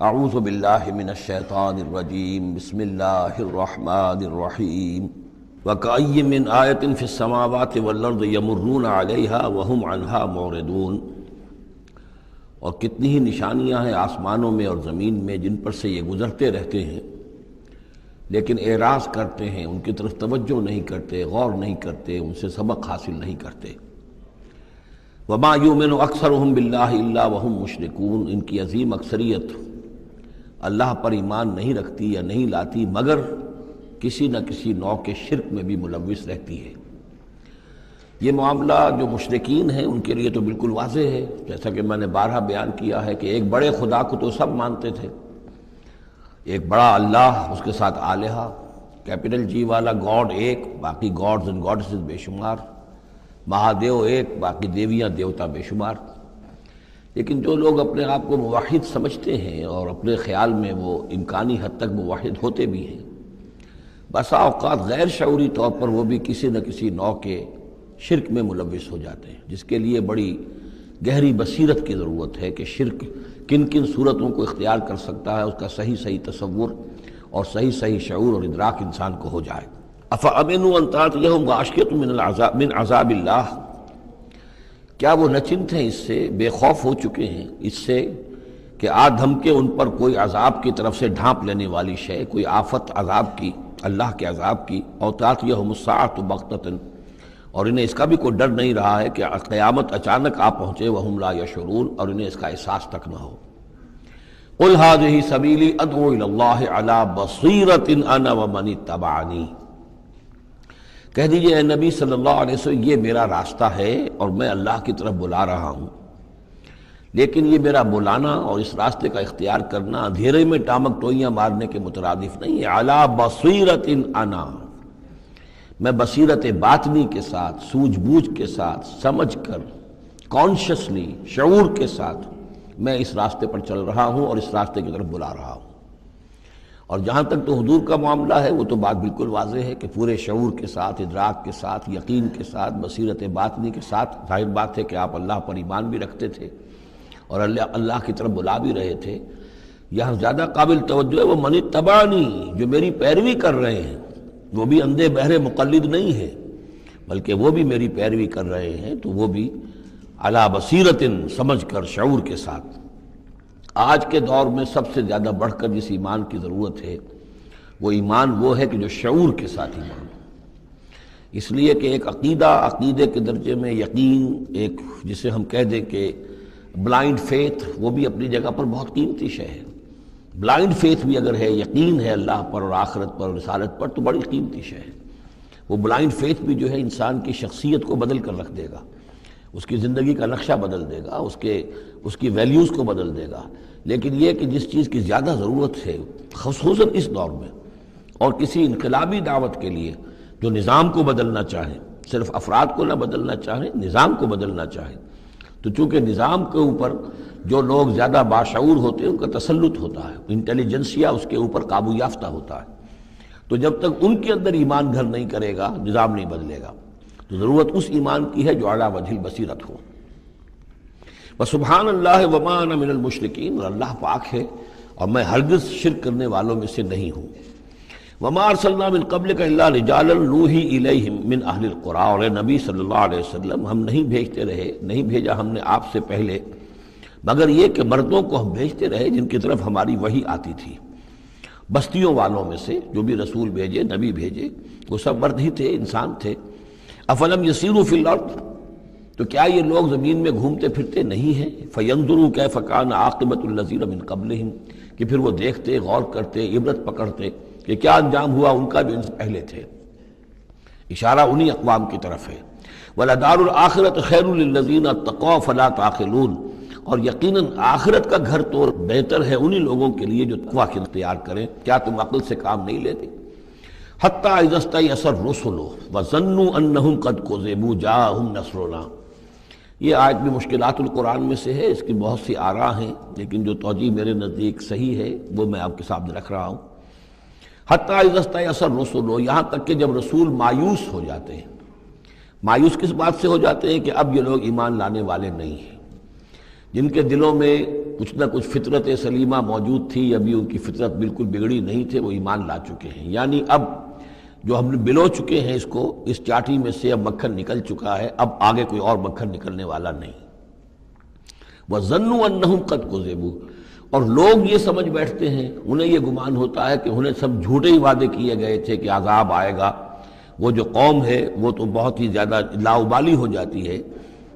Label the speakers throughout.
Speaker 1: اعوذ باللہ من الشیطان الرجیم بسم اللہ الرحمن الرحیم وَكَأَيٍّ مِّنْ آیَةٍ فِي السَّمَاوَاتِ وَالْأَرْضِ يَمُرُّونَ عَلَيْهَا وَهُمْ عَنْهَا مُعْرِضُونَ، اور کتنی ہی نشانیاں ہیں آسمانوں میں اور زمین میں جن پر سے یہ گزرتے رہتے ہیں لیکن اعراض کرتے ہیں، ان کی طرف توجہ نہیں کرتے، غور نہیں کرتے، ان سے سبق حاصل نہیں کرتے۔ وَمَا يُؤْمِنُ أَكْثَرُهُمْ بِاللَّهِ إِلَّا وَهُمْ مُشْرِكُونَ، ان کی عظیم اکثریت اللہ پر ایمان نہیں رکھتی یا نہیں لاتی مگر کسی نہ کسی نوع کے شرک میں بھی ملوث رہتی ہے۔ یہ معاملہ جو مشرکین ہیں ان کے لیے تو بالکل واضح ہے، جیسا کہ میں نے بارہا بیان کیا ہے کہ ایک بڑے خدا کو تو سب مانتے تھے، ایک بڑا اللہ، اس کے ساتھ آلہہ، کیپٹل جی والا گاڈ ایک، باقی گاڈز اینڈ گاڈسز بے شمار، مہادیو ایک، باقی دیویاں دیوتا بے شمار۔ لیکن جو لوگ اپنے آپ کو موحد سمجھتے ہیں اور اپنے خیال میں وہ امکانی حد تک موحد ہوتے بھی ہیں، بسا اوقات غیر شعوری طور پر وہ بھی کسی نہ کسی نوع کے شرک میں ملوث ہو جاتے ہیں، جس کے لیے بڑی گہری بصیرت کی ضرورت ہے کہ شرک کن کن صورتوں کو اختیار کر سکتا ہے، اس کا صحیح تصور اور صحیح شعور اور ادراک انسان کو ہو جائے۔ افامنوا ان تاتیہم غاشیۃ من عذاب اللہ، کیا وہ نچنت ہیں، اس سے بے خوف ہو چکے ہیں اس سے کہ آ دھمکے ان پر کوئی عذاب کی طرف سے ڈھانپ لینے والی شے، کوئی آفت عذاب کی، اللہ کے عذاب کی، او تاتیہم الساعۃ بغتۃ، اور انہیں اس کا بھی کوئی ڈر نہیں رہا ہے کہ قیامت اچانک آ پہنچے، وہم لا یشعرون، اور انہیں اس کا احساس تک نہ ہو۔ قل ھذہ سبیلی ادعو الی اللہ علی بصیرۃ انا ومن اتبعنی، کہہ دیجئے اے نبی صلی اللہ علیہ وسلم، یہ میرا راستہ ہے اور میں اللہ کی طرف بلا رہا ہوں، لیکن یہ میرا بلانا اور اس راستے کا اختیار کرنا اندھیرے میں ٹامک ٹوئیاں مارنے کے مترادف نہیں ہے۔ علی بصیرۃ انا، میں بصیرت باطنی کے ساتھ، سوجھ بوجھ کے ساتھ، سمجھ کر، کانشسلی، شعور کے ساتھ میں اس راستے پر چل رہا ہوں اور اس راستے کی طرف بلا رہا ہوں۔ اور جہاں تک تو حضور کا معاملہ ہے وہ تو بات بالکل واضح ہے کہ پورے شعور کے ساتھ، ادراک کے ساتھ، یقین کے ساتھ، بصیرت باطنی کے ساتھ، ظاہر بات ہے کہ آپ اللہ پر ایمان بھی رکھتے تھے اور اللہ کی طرف بلا بھی رہے تھے۔ یہاں زیادہ قابل توجہ ہے وہ من اتبعنی، جو میری پیروی کر رہے ہیں، وہ بھی اندھے بہرے مقلد نہیں ہے بلکہ وہ بھی میری پیروی کر رہے ہیں، تو وہ بھی علی بصیرت، سمجھ کر، شعور کے ساتھ۔ آج کے دور میں سب سے زیادہ بڑھ کر جس ایمان کی ضرورت ہے وہ ایمان وہ ہے کہ جو شعور کے ساتھ ایمان ہو، اس لیے کہ ایک عقیدے کے درجے میں یقین، ایک جسے ہم کہہ دیں کہ بلائنڈ فیتھ، وہ بھی اپنی جگہ پر بہت قیمتی شے ہے۔ بلائنڈ فیتھ بھی اگر ہے، یقین ہے اللہ پر اور آخرت پر اور رسالت پر، تو بڑی قیمتی شے ہے۔ وہ بلائنڈ فیتھ بھی جو ہے انسان کی شخصیت کو بدل کر رکھ دے گا، اس کی زندگی کا نقشہ بدل دے گا، اس کی ویلیوز کو بدل دے گا۔ لیکن یہ کہ جس چیز کی زیادہ ضرورت ہے خصوصاً اس دور میں، اور کسی انقلابی دعوت کے لیے جو نظام کو بدلنا چاہے، صرف افراد کو نہ بدلنا چاہیں، نظام کو بدلنا چاہیں، تو چونکہ نظام کے اوپر جو لوگ زیادہ باشعور ہوتے ہیں ان کا تسلط ہوتا ہے، انٹیلیجنسیا اس کے اوپر قابو یافتہ ہوتا ہے، تو جب تک ان کے اندر ایمان گھر نہیں کرے گا نظام نہیں بدلے گا۔ تو ضرورت اس ایمان کی ہے جو اعلیٰ وجہ البصیرت ہو۔ وسبحان اللہ وما انا من المشرکین، اور اللہ پاک ہے اور میں ہرگز شرک کرنے والوں میں سے نہیں ہوں۔ وما ارسلنا من قبلک الا رجالا نوحی الیہم من اہل القری، اور اے نبی صلی اللہ علیہ وسلم، ہم نہیں بھیجا ہم نے آپ سے پہلے مگر یہ کہ مردوں کو ہم بھیجتے رہے جن کی طرف ہماری وحی آتی تھی، بستیوں والوں میں سے جو بھی رسول بھیجے، نبی بھیجے، وہ سب مرد ہی تھے، انسان تھے۔ افلم یسیروا فی الارض، تو کیا یہ لوگ زمین میں گھومتے پھرتے نہیں ہیں؟ فینظروا کیف کان عاقبۃ الذین من قبلہم، کہ پھر وہ دیکھتے، غور کرتے، عبرت پکڑتے کہ کیا انجام ہوا ان کا جو ان سے پہلے تھے۔ اشارہ انہی اقوام کی طرف ہے۔ وَلَدَارُ الْآخِرَةُ خَيْرٌ لِلَّذِينَ اتَّقَوْا فَلَا تَعْقِلُونَ، اور یقیناً آخرت کا گھر تو بہتر ہے انہی لوگوں کے لیے جو تقویٰ کی اختیار کریں، کیا تم عقل سے کام نہیں لیتے؟ حَتَّىٰ اِذَا اسْتَيْأَسَ الرُّسُلُ وَظَنُّوا أَنَّهُمْ قَدْ كُذِبُوا جَاءَهُمْ نَصْرُنَا۔ یہ آیت بھی مشکلات القرآن میں سے ہے، اس کی بہت سی آراء ہیں، لیکن جو توجیہ میرے نزدیک صحیح ہے وہ میں آپ کے سامنے رکھ رہا ہوں۔ حَتَّىٰ اِذَا اسْتَيْأَسَ الرُّسُلُ، یہاں تک کہ جب رسول مایوس ہو جاتے ہیں۔ مایوس کس بات سے ہو جاتے ہیں؟ کہ اب یہ لوگ ایمان لانے والے نہیں ہیں، جن کے دلوں میں کچھ نہ کچھ فطرت سلیمہ موجود تھی، ابھی ان کی فطرت بالکل بگڑی نہیں تھے، وہ ایمان لا چکے ہیں۔ یعنی اب جو ہم نے بلو چکے ہیں اس کو، اس چاٹی میں سے اب مکھن نکل چکا ہے، اب آگے کوئی اور مکھن نکلنے والا نہیں۔ وَظَنُّوا أَنَّهُمْ قَدْ كُذِبُوا، اور لوگ یہ سمجھ بیٹھتے ہیں، انہیں یہ گمان ہوتا ہے کہ انہیں سب جھوٹے ہی وعدے کیے گئے تھے کہ عذاب آئے گا۔ وہ جو قوم ہے وہ تو بہت ہی زیادہ لاؤبالی ہو جاتی ہے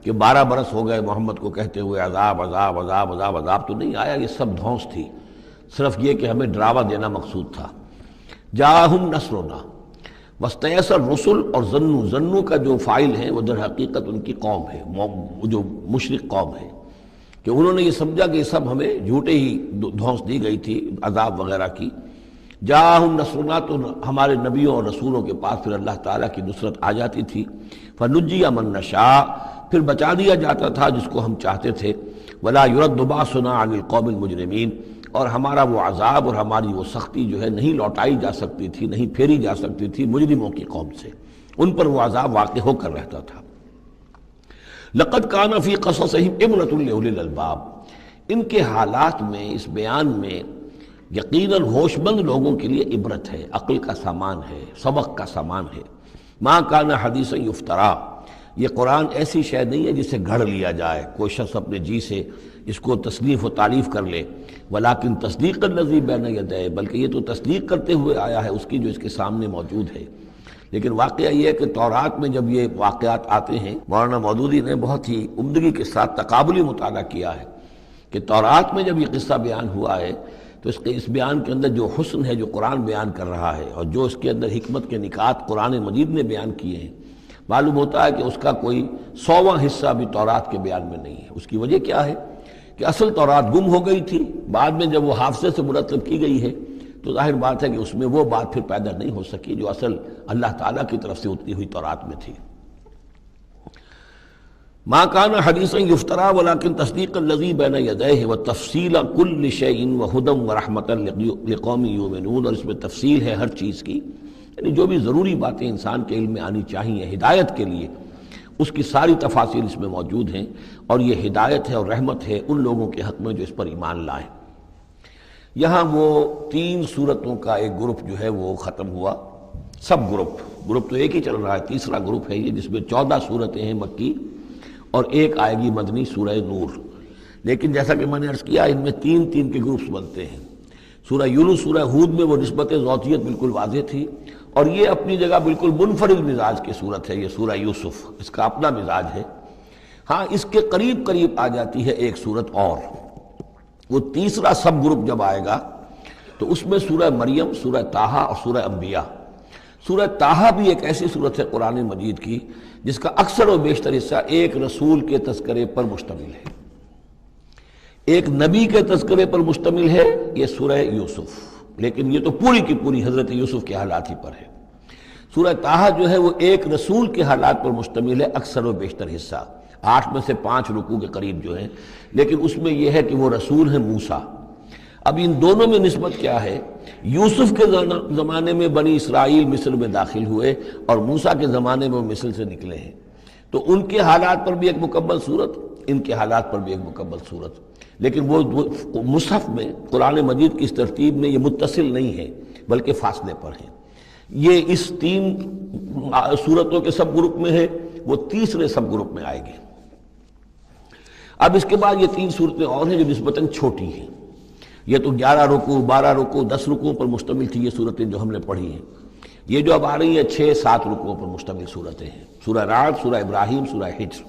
Speaker 1: کہ 12 برس ہو گئے محمد کو کہتے ہوئے عذاب عذاب عذاب عذاب، عذاب تو نہیں آیا، یہ سب دھونس تھی، صرف یہ کہ ہمیں ڈراوا دینا مقصود تھا۔ جاءہم نصرنا واستیأس الرسل، اور ظنو کا جو فاعل ہے وہ در حقیقت ان کی قوم ہے، جو مشرک قوم ہے، کہ انہوں نے یہ سمجھا کہ یہ سب ہمیں جھوٹے ہی دھونس دی گئی تھی عذاب وغیرہ کی۔ جاءہم نصرنا، تو ہمارے نبیوں اور رسولوں کے پاس پھر اللہ تعالیٰ کی نصرت آ جاتی تھی۔ فنجی من نشاء، پھر بچا دیا جاتا تھا جس کو ہم چاہتے تھے۔ ولا يرد باسنا عن القوم المجرمین، اور ہمارا وہ عذاب اور ہماری وہ سختی جو ہے نہیں لوٹائی جا سکتی تھی، نہیں پھیری جا سکتی تھی مجرموں کی قوم سے، ان پر وہ عذاب واقع ہو کر رہتا تھا۔ لقد کان فی قصصہم عبرۃ لأولی الالباب، ان کے حالات میں، اس بیان میں یقیناً ہوش مند لوگوں کے لیے عبرت ہے، عقل کا سامان ہے، سبق کا سامان ہے۔ ما کان حدیثا یفترا، یہ قرآن ایسی شے نہیں ہے جسے گھڑ لیا جائے، کوئی شخص اپنے جی سے اس کو تصنیف و تعریف کر لے۔ ولیکن تصدیق الذی بین یدیہ، بلکہ یہ تو تصدیق کرتے ہوئے آیا ہے اس کی جو اس کے سامنے موجود ہے۔ لیکن واقعہ یہ ہے کہ تورات میں جب یہ واقعات آتے ہیں، مولانا مودودی نے بہت ہی عمدگی کے ساتھ تقابلی مطالعہ کیا ہے کہ تورات میں جب یہ قصہ بیان ہوا ہے تو اس بیان کے اندر جو حسن ہے جو قرآن بیان کر رہا ہے، اور جو اس کے اندر حکمت کے نکات قرآن مجید نے بیان کیے ہیں، معلوم ہوتا ہے کہ اس کا کوئی 100واں حصہ بھی تورات کے بیان میں نہیں ہے۔ اس کی وجہ کیا ہے کہ اصل تورات گم ہو گئی تھی، بعد میں جب وہ حافظے سے مرتب کی گئی ہے تو ظاہر بات ہے کہ اس میں وہ بات پھر پیدا نہیں ہو سکی جو اصل اللہ تعالیٰ کی طرف سے اتری ہوئی تورات میں تھی۔ ما کان حدیثا یفترا ولکن تصدیق الذی بین یدیہ وتفصیل کل شیء وہدی ورحمۃ لقوم یؤمنون، اور اس میں تفصیل ہے ہر چیز کی، یعنی جو بھی ضروری باتیں انسان کے علم میں آنی چاہیے ہدایت کے لیے، اس کی ساری تفاصیل اس میں موجود ہیں، اور یہ ہدایت ہے اور رحمت ہے ان لوگوں کے حق میں جو اس پر ایمان لائیں۔ یہاں وہ 3 سورتوں کا ایک گروپ جو ہے وہ ختم ہوا، سب گروپ تو ایک ہی چل رہا ہے، تیسرا گروپ ہے یہ جس میں 14 سورتیں ہیں مکی اور ایک آئے گی مدنی سورہ نور۔ لیکن جیسا کہ میں نے عرض کیا ان میں 3 کے گروپس بنتے ہیں۔ سورہ یونس، سورہ ہود میں وہ نسبت ذاتیت بالکل واضح تھی، اور یہ اپنی جگہ بالکل منفرد مزاج کی صورت ہے، یہ سورہ یوسف اس کا اپنا مزاج ہے۔ ہاں اس کے قریب آ جاتی ہے ایک صورت اور، وہ تیسرا سب گروپ جب آئے گا تو اس میں سورہ مریم، سورہ طٰہٰ اور سورہ انبیاء۔ سورہ طٰہٰ بھی ایک ایسی صورت ہے قرآن مجید کی جس کا اکثر و بیشتر حصہ ایک رسول کے تذکرے پر مشتمل ہے، ایک نبی کے تذکرے پر مشتمل ہے، یہ سورہ یوسف، لیکن یہ تو پوری کی پوری حضرت یوسف کے حالات ہی پر ہے۔ سورہ طٰہٰ جو ہے وہ ایک رسول کے حالات پر مشتمل ہے، اکثر و بیشتر حصہ 8 میں سے 5 رکوع کے قریب جو ہیں، لیکن اس میں یہ ہے کہ وہ رسول ہیں موسیٰ۔ اب ان دونوں میں نسبت کیا ہے؟ یوسف کے زمانے میں بنی اسرائیل مصر میں داخل ہوئے اور موسیٰ کے زمانے میں وہ مصر سے نکلے ہیں، تو ان کے حالات پر بھی ایک مکمل صورت، ان کے حالات پر بھی ایک مکمل صورت، لیکن وہ مصحف میں قرآن مجید کی اس ترتیب میں یہ متصل نہیں ہے بلکہ فاصلے پر ہیں۔ یہ اس 3 صورتوں کے سب گروپ میں ہے، وہ تیسرے سب گروپ میں آئے گی۔ اب اس کے بعد یہ 3 صورتیں اور ہیں جو نسبتاً چھوٹی ہیں، یہ تو 11 رکوع 12 رکوع 10 رکوع پر مشتمل تھی یہ صورتیں جو ہم نے پڑھی ہیں۔ یہ جو اب آ رہی ہیں 6-7 رکوعوں پر مشتمل صورتیں ہیں، سورہ رعد، سورہ ابراہیم، سورہ حجر۔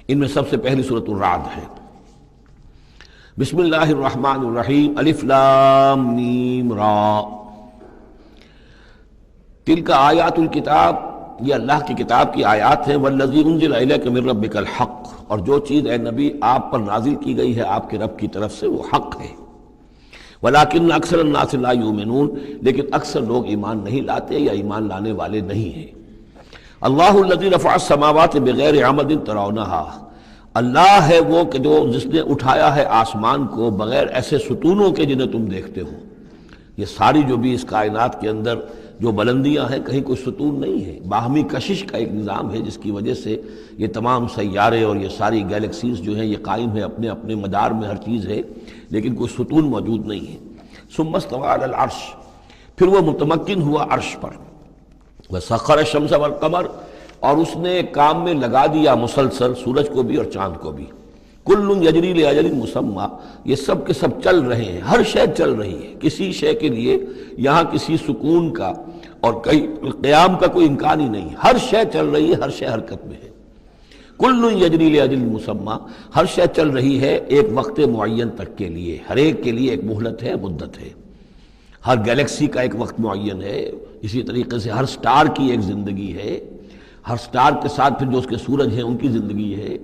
Speaker 1: ان میں سب سے پہلی سورۃ الرعد ہے۔ بسم اللہ الرحمن الرحیم، الف لام میم را، تلک آیات الکتاب، یہ اللہ کی کتاب کی آیات ہیں، والذی انزل الیک من ربک الحق، اور جو چیز اے نبی آپ پر نازل کی گئی ہے آپ کے رب کی طرف سے وہ حق ہے۔ ولیکن اکثر الناس لا یؤمنون، لیکن اکثر لوگ ایمان نہیں لاتے یا ایمان لانے والے نہیں ہیں۔ اللہ الذی رفع السماوات بغیر عمد ترونها، اللہ ہے وہ کہ جو جس نے اٹھایا ہے آسمان کو بغیر ایسے ستونوں کے جنہیں تم دیکھتے ہو۔ یہ ساری جو بھی اس کائنات کے اندر جو بلندیاں ہیں کہیں کوئی ستون نہیں ہے، باہمی کشش کا ایک نظام ہے جس کی وجہ سے یہ تمام سیارے اور یہ ساری گیلیکسیز جو ہیں یہ قائم ہے، اپنے اپنے مدار میں ہر چیز ہے، لیکن کوئی ستون موجود نہیں ہے۔ ثم استوى علی العرش، پھر وہ متمکن ہوا عرش پر۔ وسخر الشمس والقمر، اور اس نے کام میں لگا دیا مسلسل سورج کو بھی اور چاند کو بھی۔ کل یجری لاجل مسمى، یہ سب کے سب چل رہے ہیں، ہر شے چل رہی ہے، کسی شے کے لیے یہاں کسی سکون کا اور کئی قیام کا کوئی امکان ہی نہیں، ہر شے چل رہی ہے، ہر شے حرکت میں ہے۔ کل یجری لاجل مسمى، ہر شے چل رہی ہے ایک وقت معین تک کے لیے، ہر ایک کے لیے ایک مہلت ہے، مدت ہے۔ ہر گیلیکسی کا ایک وقت معین ہے، اسی طریقے سے ہر سٹار کی ایک زندگی ہے، ہر سٹار کے ساتھ پھر جو اس کے سورج ہیں ان کی زندگی ہے،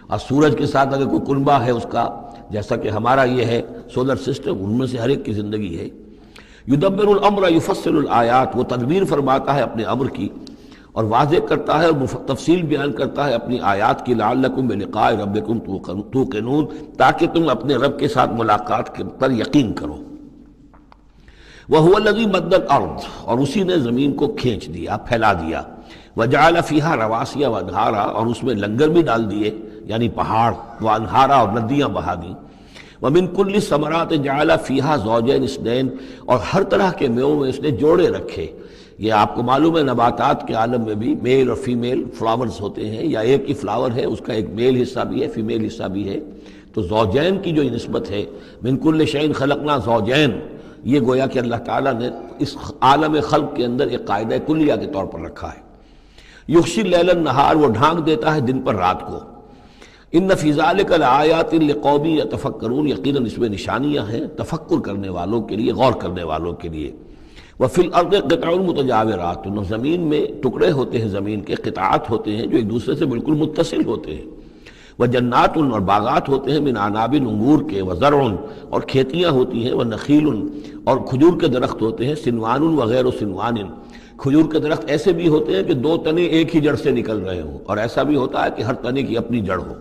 Speaker 1: اور سورج کے ساتھ اگر کوئی کنبہ ہے اس کا، جیسا کہ ہمارا یہ ہے سولر سسٹم، ان میں سے ہر ایک کی زندگی ہے۔ یدبر الامر یفصل الآیات، وہ تدبیر فرماتا ہے اپنے امر کی اور واضح کرتا ہے اور تفصیل بیان کرتا ہے اپنی آیات کی، لعلکم بلقاء ربکم توقنون، تاکہ تم اپنے رب کے ساتھ ملاقات پر یقین کرو۔ وَهُوَ الَّذِي مَدَّ الْأَرْضَ، اور اسی نے زمین کو کھینچ دیا، پھیلا دیا۔ وَجَعَلَ فِيهَا رَوَاسِيَ وَأَنْهَارًا، اور اس میں لنگر بھی ڈال دیے، یعنی پہاڑ، وَأَنْهَارًا، اور ندیاں بہا دیں۔ وَمِن كُلِّ الثَّمَرَاتِ جَعَلَ فِيهَا زَوْجَيْنِ اثْنَيْنِ، اور ہر طرح کے میووں میں اس نے جوڑے رکھے۔ یہ آپ کو معلوم ہے نباتات کے عالم میں بھی میل اور فیمیل فلاورز ہوتے ہیں، یا ایک ہی فلاور ہے اس کا ایک میل حصہ بھی ہے، فیمیل حصہ بھی ہے، تو زوجین کی جو نسبت ہے، من كُلِّ شَيْءٍ خَلَقْنَا زَوْجَيْن، یہ گویا کہ اللہ تعالیٰ نے اس عالم خلق کے اندر ایک قاعدہ کلیہ کے طور پر رکھا ہے۔ یغشی اللیل النہار، وہ ڈھانک دیتا ہے دن پر رات کو۔ ان فی ذلک لآیات لقوم یتفکرون، یقیناً اس میں نشانیاں ہیں تفکر کرنے والوں کے لیے، غور کرنے والوں کے لیے۔ وفی الارض قطع متجاورات، زمین میں ٹکڑے ہوتے ہیں، زمین کے قطعات ہوتے ہیں جو ایک دوسرے سے بالکل متصل ہوتے ہیں۔ وجنات، اور باغات ہوتے ہیں، من عناب، انگور کے، وزرع، اور کھیتیاں ہوتی ہیں، ونخیل، اور کھجور کے درخت ہوتے ہیں، سنوان وغیر سنوان، کھجور کے درخت ایسے بھی ہوتے ہیں کہ دو تنے ایک ہی جڑ سے نکل رہے ہوں، اور ایسا بھی ہوتا ہے کہ ہر تنے کی اپنی جڑ ہو۔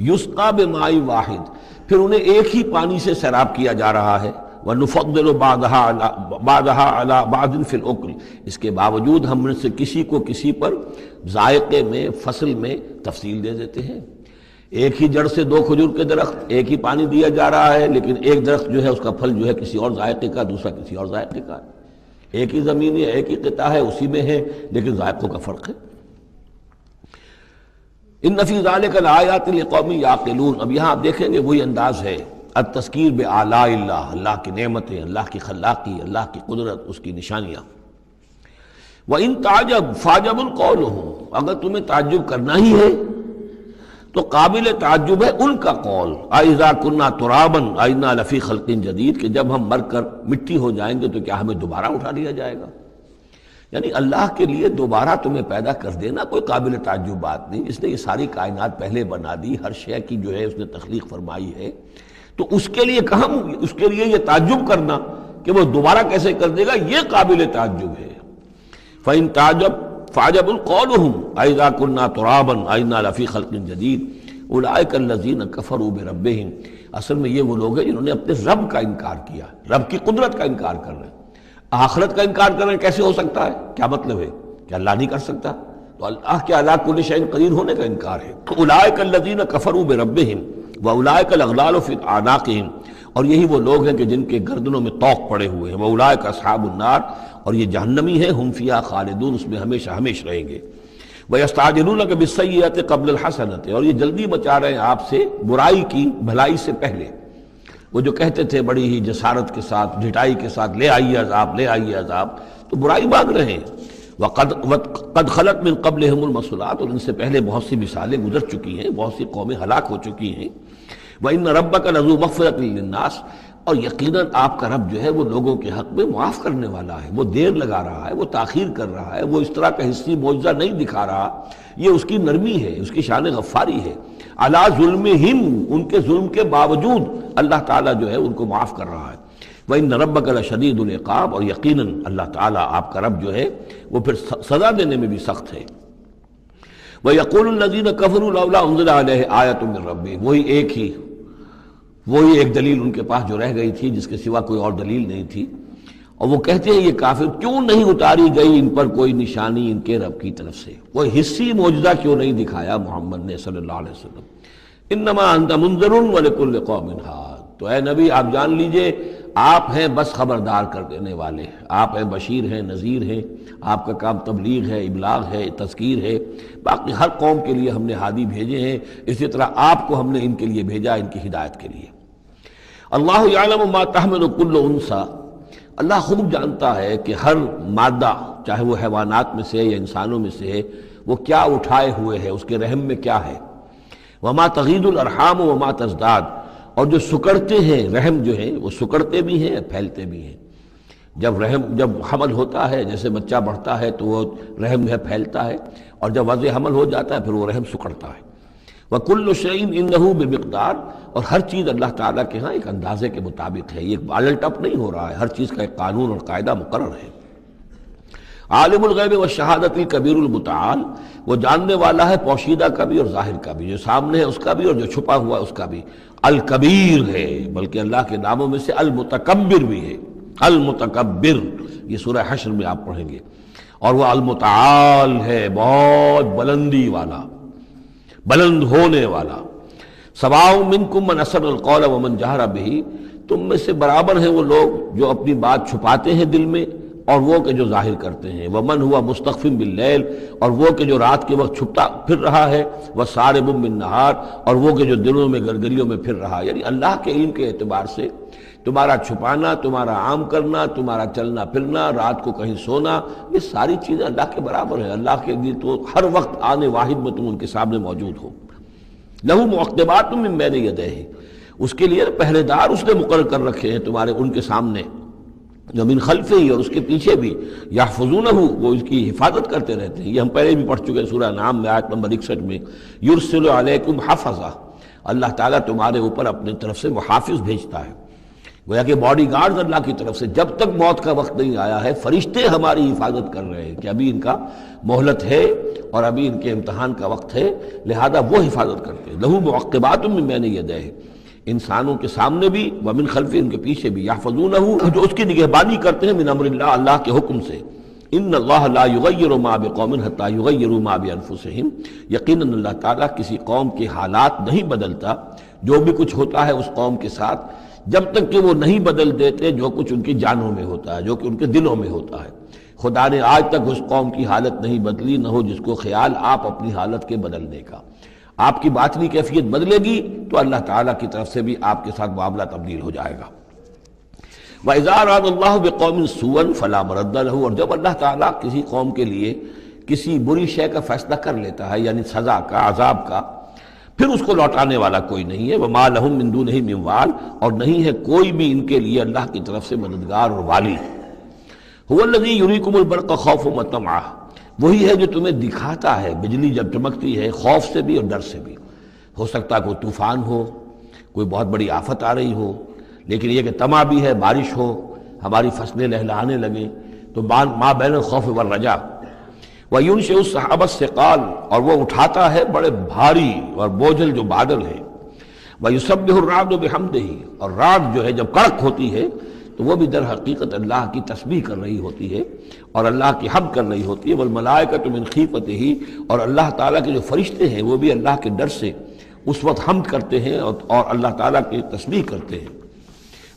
Speaker 1: یسقا بماء واحد، پھر انہیں ایک ہی پانی سے سیراب کیا جا رہا ہے۔ وَنُفَضِّلُ بَعْضَهَا عَلَى بَعْضٍ فِي الْأُكْلِ، اس کے باوجود ہم ان سے کسی کو کسی پر ذائقے میں، فصل میں تفصیل دے دیتے ہیں۔ ایک ہی جڑ سے دو کھجور کے درخت، ایک ہی پانی دیا جا رہا ہے، لیکن ایک درخت جو ہے اس کا پھل جو ہے کسی اور ذائقے کا، دوسرا کسی اور ذائقے کا ہے۔ ایک ہی زمین ہے، ایک ہی قطعہ ہے، اسی میں ہے، لیکن ذائقوں کا فرق ہے۔ ان فی ذلک لآیات لقوم یعقلون، اب یہاں آپ دیکھیں گے وہی انداز ہے، التذکیر بآلاء اللہ، اللہ کی نعمتیں، اللہ کی خلاقی، اللہ کی قدرت، اس کی نشانیاں۔ وَإِن تَعْجَبْ فَعْجَبٌ قَوْلُهُمْ، اگر تمہیں تعجب کرنا ہی ہے تو قابل تعجب ہے ان کا قول، اَإِذَا كُنَّا تُرَابًا أَإِنَّا لَفِي خَلْقٍ جَدِيدٍ، کہ جب ہم مر کر مٹی ہو جائیں گے تو کیا ہمیں دوبارہ اٹھا لیا جائے گا؟ یعنی اللہ کے لیے دوبارہ تمہیں پیدا کر دینا کوئی قابل تعجب بات نہیں، اس نے یہ ساری کائنات پہلے بنا دی، ہر شے کی جو ہے اس نے تخلیق فرمائی ہے، تو اس کے لیے کہاں، اس کے لیے یہ تعجب کرنا کہ وہ دوبارہ کیسے کر دے گا، یہ قابل تعجب ہے۔ فَإِن تَعْجَبْ فَعْجَبٌ قَوْلُهُمْ أَإِذَا كُنَّا تُرَابًا أَإِنَّا لَفِي خَلْقٍ جَدِيدٍ أُولَٰئِكَ الَّذِينَ كَفَرُوا بِرَبِّهِمْ، اصل میں یہ وہ لوگ ہیں جنہوں نے اپنے رب کا انکار کیا، رب کی قدرت کا انکار کر رہے ہیں۔ آخرت کا انکار کر رہے ہیں، کیسے ہو سکتا ہے؟ کیا مطلب ہے کہ اللہ نہیں کر سکتا؟ تو اللہ کے علی کل شیء قدیر ہونے کا انکار ہے۔ أُولَٰئِكَ الَّذِينَ كَفَرُوا بِرَبِّهِمْ وَأُولَٰئِكَ الْأَغْلَالُ فِي أَعْنَاقِهِمْ، اور یہی وہ لوگ ہیں کہ جن کے گردنوں میں طوق پڑے ہوئے ہیں، وَأُولَٰئِكَ أَصْحَابُ النَّارِ، اور یہ جہنمی ہے، ہم فیہا خالدون، اس میں ہمیشہ ہمیشہ رہیں گے۔ وَيَسْتَعْجِلُونَكَ بِالسَّيِّئَةِ قَبْلَ الْحَسَنَةِ، اور یہ جلدی مچا رہے ہیں آپ سے برائی کی بھلائی سے پہلے۔ وہ جو کہتے تھے بڑی ہی جسارت کے ساتھ، ڈھٹائی کے ساتھ، لے آئیے عذاب، لے آئیے عذاب، تو برائی مانگ رہے ہیں۔ وَقَدْ خَلَتْ مِن قَبْلِهِمُ الْمَثُلَاتُ، اور ان سے پہلے بہت سی مثالیں گزر چکی ہیں، بہت سی قومیں ہلاک ہو چکی ہیں۔ وَإِنَّ رَبَّكَ لَذُو مَغْفِرَةٍ لِلنَّاسِ، اور یقیناً آپ کا رب جو ہے وہ لوگوں کے حق میں معاف کرنے والا ہے، وہ دیر لگا رہا ہے، وہ تاخیر کر رہا ہے، وہ اس طرح کا حصی معجزہ نہیں دکھا رہا، یہ اس کی نرمی ہے، اس کی شان غفاری ہے۔ علی ظلمہم، ان کے ظلم کے باوجود اللہ تعالیٰ جو ہے ان کو معاف کر رہا ہے۔ وَإِنَّ رَبَّكَ لَشَدِيدُ الْعِقَابِ، اور یقیناً اللہ تعالیٰ آپ کا رب جو ہے وہ پھر سزا دینے میں بھی سخت ہے۔ وَيَقُولُ الَّذِينَ كَفَرُوا لَوْلَا أُنزِلَ عَلَيْهِ آيَةٌ مِّن رَّبِّهِ، وہی ایک دلیل ان کے پاس جو رہ گئی تھی، جس کے سوا کوئی اور دلیل نہیں تھی۔ اور وہ کہتے ہیں یہ کافر کیوں نہیں اتاری گئی ان پر کوئی نشانی ان کے رب کی طرف سے، کوئی حصی معجزہ کیوں نہیں دکھایا محمد نے صلی اللہ علیہ وسلم۔ انما انت منذر ولکل قوم ھاد، تو اے نبی آپ جان لیجئے آپ ہیں بس خبردار کر دینے والے، آپ ہیں بشیر ہیں نذیر ہیں، آپ کا کام تبلیغ ہے، ابلاغ ہے، تذکیر ہے، باقی ہر قوم کے لیے ہم نے ہادی بھیجے ہیں، اسی طرح آپ کو ہم نے ان کے لیے بھیجا، ان کی ہدایت کے لیے۔ اللہ یعلم ما تحمل کل انثی، اللہ خوب جانتا ہے کہ ہر مادہ چاہے وہ حیوانات میں سے یا انسانوں میں سے ہے، وہ کیا اٹھائے ہوئے ہے، اس کے رحم میں کیا ہے۔ وما تغید الارحام وما تزداد، اور جو سکڑتے ہیں رحم جو ہیں وہ سکڑتے بھی ہیں پھیلتے بھی ہیں۔ جب حمل ہوتا ہے، جیسے بچہ بڑھتا ہے تو وہ رحم جو ہے پھیلتا ہے، اور جب وضع حمل ہو جاتا ہے پھر وہ رحم سکڑتا ہے۔ وَكُلُّ شَيْءٍ إِنَّهُ بِمِقْدَارٍ، اور ہر چیز اللہ تعالیٰ کے ہاں ایک اندازے کے مطابق ہے، یہ الٹ اپ نہیں ہو رہا ہے، ہر چیز کا ایک قانون اور قاعدہ مقرر ہے۔ عالم الغیب والشہادۃ الکبیر المتعال، وہ جاننے والا ہے پوشیدہ کا بھی اور ظاہر کا بھی، جو سامنے ہے اس کا بھی اور جو چھپا ہوا ہے اس کا بھی۔ الکبیر ہے، بلکہ اللہ کے ناموں میں سے المتکبر بھی ہے، المتکبر، یہ سورہ حشر میں آپ پڑھیں گے۔ اور وہ المتعال ہے، بہت بلندی والا، بلند ہونے والا۔ سواء منکم من اسر القول ومن جہر بہ، تم میں سے برابر ہیں وہ لوگ جو اپنی بات چھپاتے ہیں دل میں اور وہ کہ جو ظاہر کرتے ہیں۔ ومن ہوا مستخف باللیل، اور وہ کہ جو رات کے وقت چھپتا پھر رہا ہے، وسارب بالنہار، اور وہ کہ جو دنوں میں گرگریوں میں پھر رہا ہے۔ یعنی اللہ کے علم کے اعتبار سے تمہارا چھپانا، تمہارا عام کرنا، تمہارا چلنا پھرنا، رات کو کہیں سونا، یہ ساری چیزیں اللہ کے برابر ہیں۔ اللہ کے لیے تو ہر وقت آنے واحد میں تم ان کے سامنے موجود ہو۔ لہو معقبات من بین یدیہ، اس کے لیے پہرے دار اس نے مقرر کر رکھے ہیں تمہارے ان کے سامنے، جو من خلفہ ہی، اور اس کے پیچھے بھی، یحفظونہ، وہ اس کی حفاظت کرتے رہتے ہیں۔ یہ ہم پہلے بھی پڑھ چکے ہیں سورہ انعام میں آیت نمبر 61 میں، یرسل علیکم حفظہ، اللہ تعالیٰ تمہارے اوپر اپنی طرف سے محافظ بھیجتا ہے۔ گویا کہ باڈی گارڈز اللہ کی طرف سے، جب تک موت کا وقت نہیں آیا ہے فرشتے ہماری حفاظت کر رہے ہیں کہ ابھی ان کا مہلت ہے اور ابھی ان کے امتحان کا وقت ہے، لہذا وہ حفاظت کرتے ہیں۔ لہو معقبات من بین یدیہ، انسانوں کے سامنے بھی، ومن خلفہ، ان کے پیچھے بھی، یحفظونہ، جو اس کی نگہبانی کرتے ہیں، من امر اللہ، اللہ کے حکم سے۔ ان اللہ لا یغیر ما بقوم حتی یغیروا ما بانفسہم، یقیناً اللہ تعالیٰ کسی قوم کے حالات نہیں بدلتا، جو بھی کچھ ہوتا ہے اس قوم کے ساتھ، جب تک کہ وہ نہیں بدل دیتے جو کچھ ان کی جانوں میں ہوتا ہے، جو کہ ان کے دلوں میں ہوتا ہے۔ خدا نے آج تک اس قوم کی حالت نہیں بدلی، نہ ہو جس کو خیال آپ اپنی حالت کے بدلنے کا۔ آپ کی باطنی کیفیت بدلے گی تو اللہ تعالیٰ کی طرف سے بھی آپ کے ساتھ معاملہ تبدیل ہو جائے گا۔ وَإِذَا أَرَادَ اللَّهُ بِقَوْمٍ سُوءًا فَلَا مَرَدَّ لَهُ، اور جب اللہ تعالیٰ کسی قوم کے لیے کسی بری شے کا فیصلہ کر لیتا ہے، یعنی سزا کا، عذاب کا، پھر اس کو لوٹانے والا کوئی نہیں ہے۔ وَمَا لَهُم مِّن دُونِهِ مِن وَالٍ، اور نہیں ہے کوئی بھی ان کے لیے اللہ کی طرف سے مددگار اور والی۔ هُوَ الَّذِي يُرِيكُمُ الْبَرْقَ خَوْفًا وَطَمَعًا، وہی ہے جو تمہیں دکھاتا ہے بجلی جب چمکتی ہے، خوف سے بھی اور ڈر سے بھی۔ ہو سکتا ہے کوئی طوفان ہو، کوئی بہت بڑی آفت آ رہی ہو، لیکن یہ کہ طمع بھی ہے، بارش ہو، ہماری فصلیں لہلہانے لگیں، تو ما بین الخوف والرجا۔ وَيُنشِئُ السَّحَابَ الثِّقَالَ، اور وہ اٹھاتا ہے بڑے بھاری اور بوجھل جو بادل ہیں۔ وَيُسَبِّحُ الرَّعْدُ بِحَمْدِهِ، اور رعد جو ہے جب کڑک ہوتی ہے تو وہ بھی در حقیقت اللہ کی تسبیح کر رہی ہوتی ہے اور اللہ کی حمد کر رہی ہوتی ہے۔ وَالْمَلَائِكَةُ مِنْ خِیفَتِهِ، اور اللہ تعالیٰ کے جو فرشتے ہیں وہ بھی اللہ کے ڈر سے اس وقت حمد کرتے ہیں اور اللہ تعالیٰ کی تسبیح کرتے ہیں۔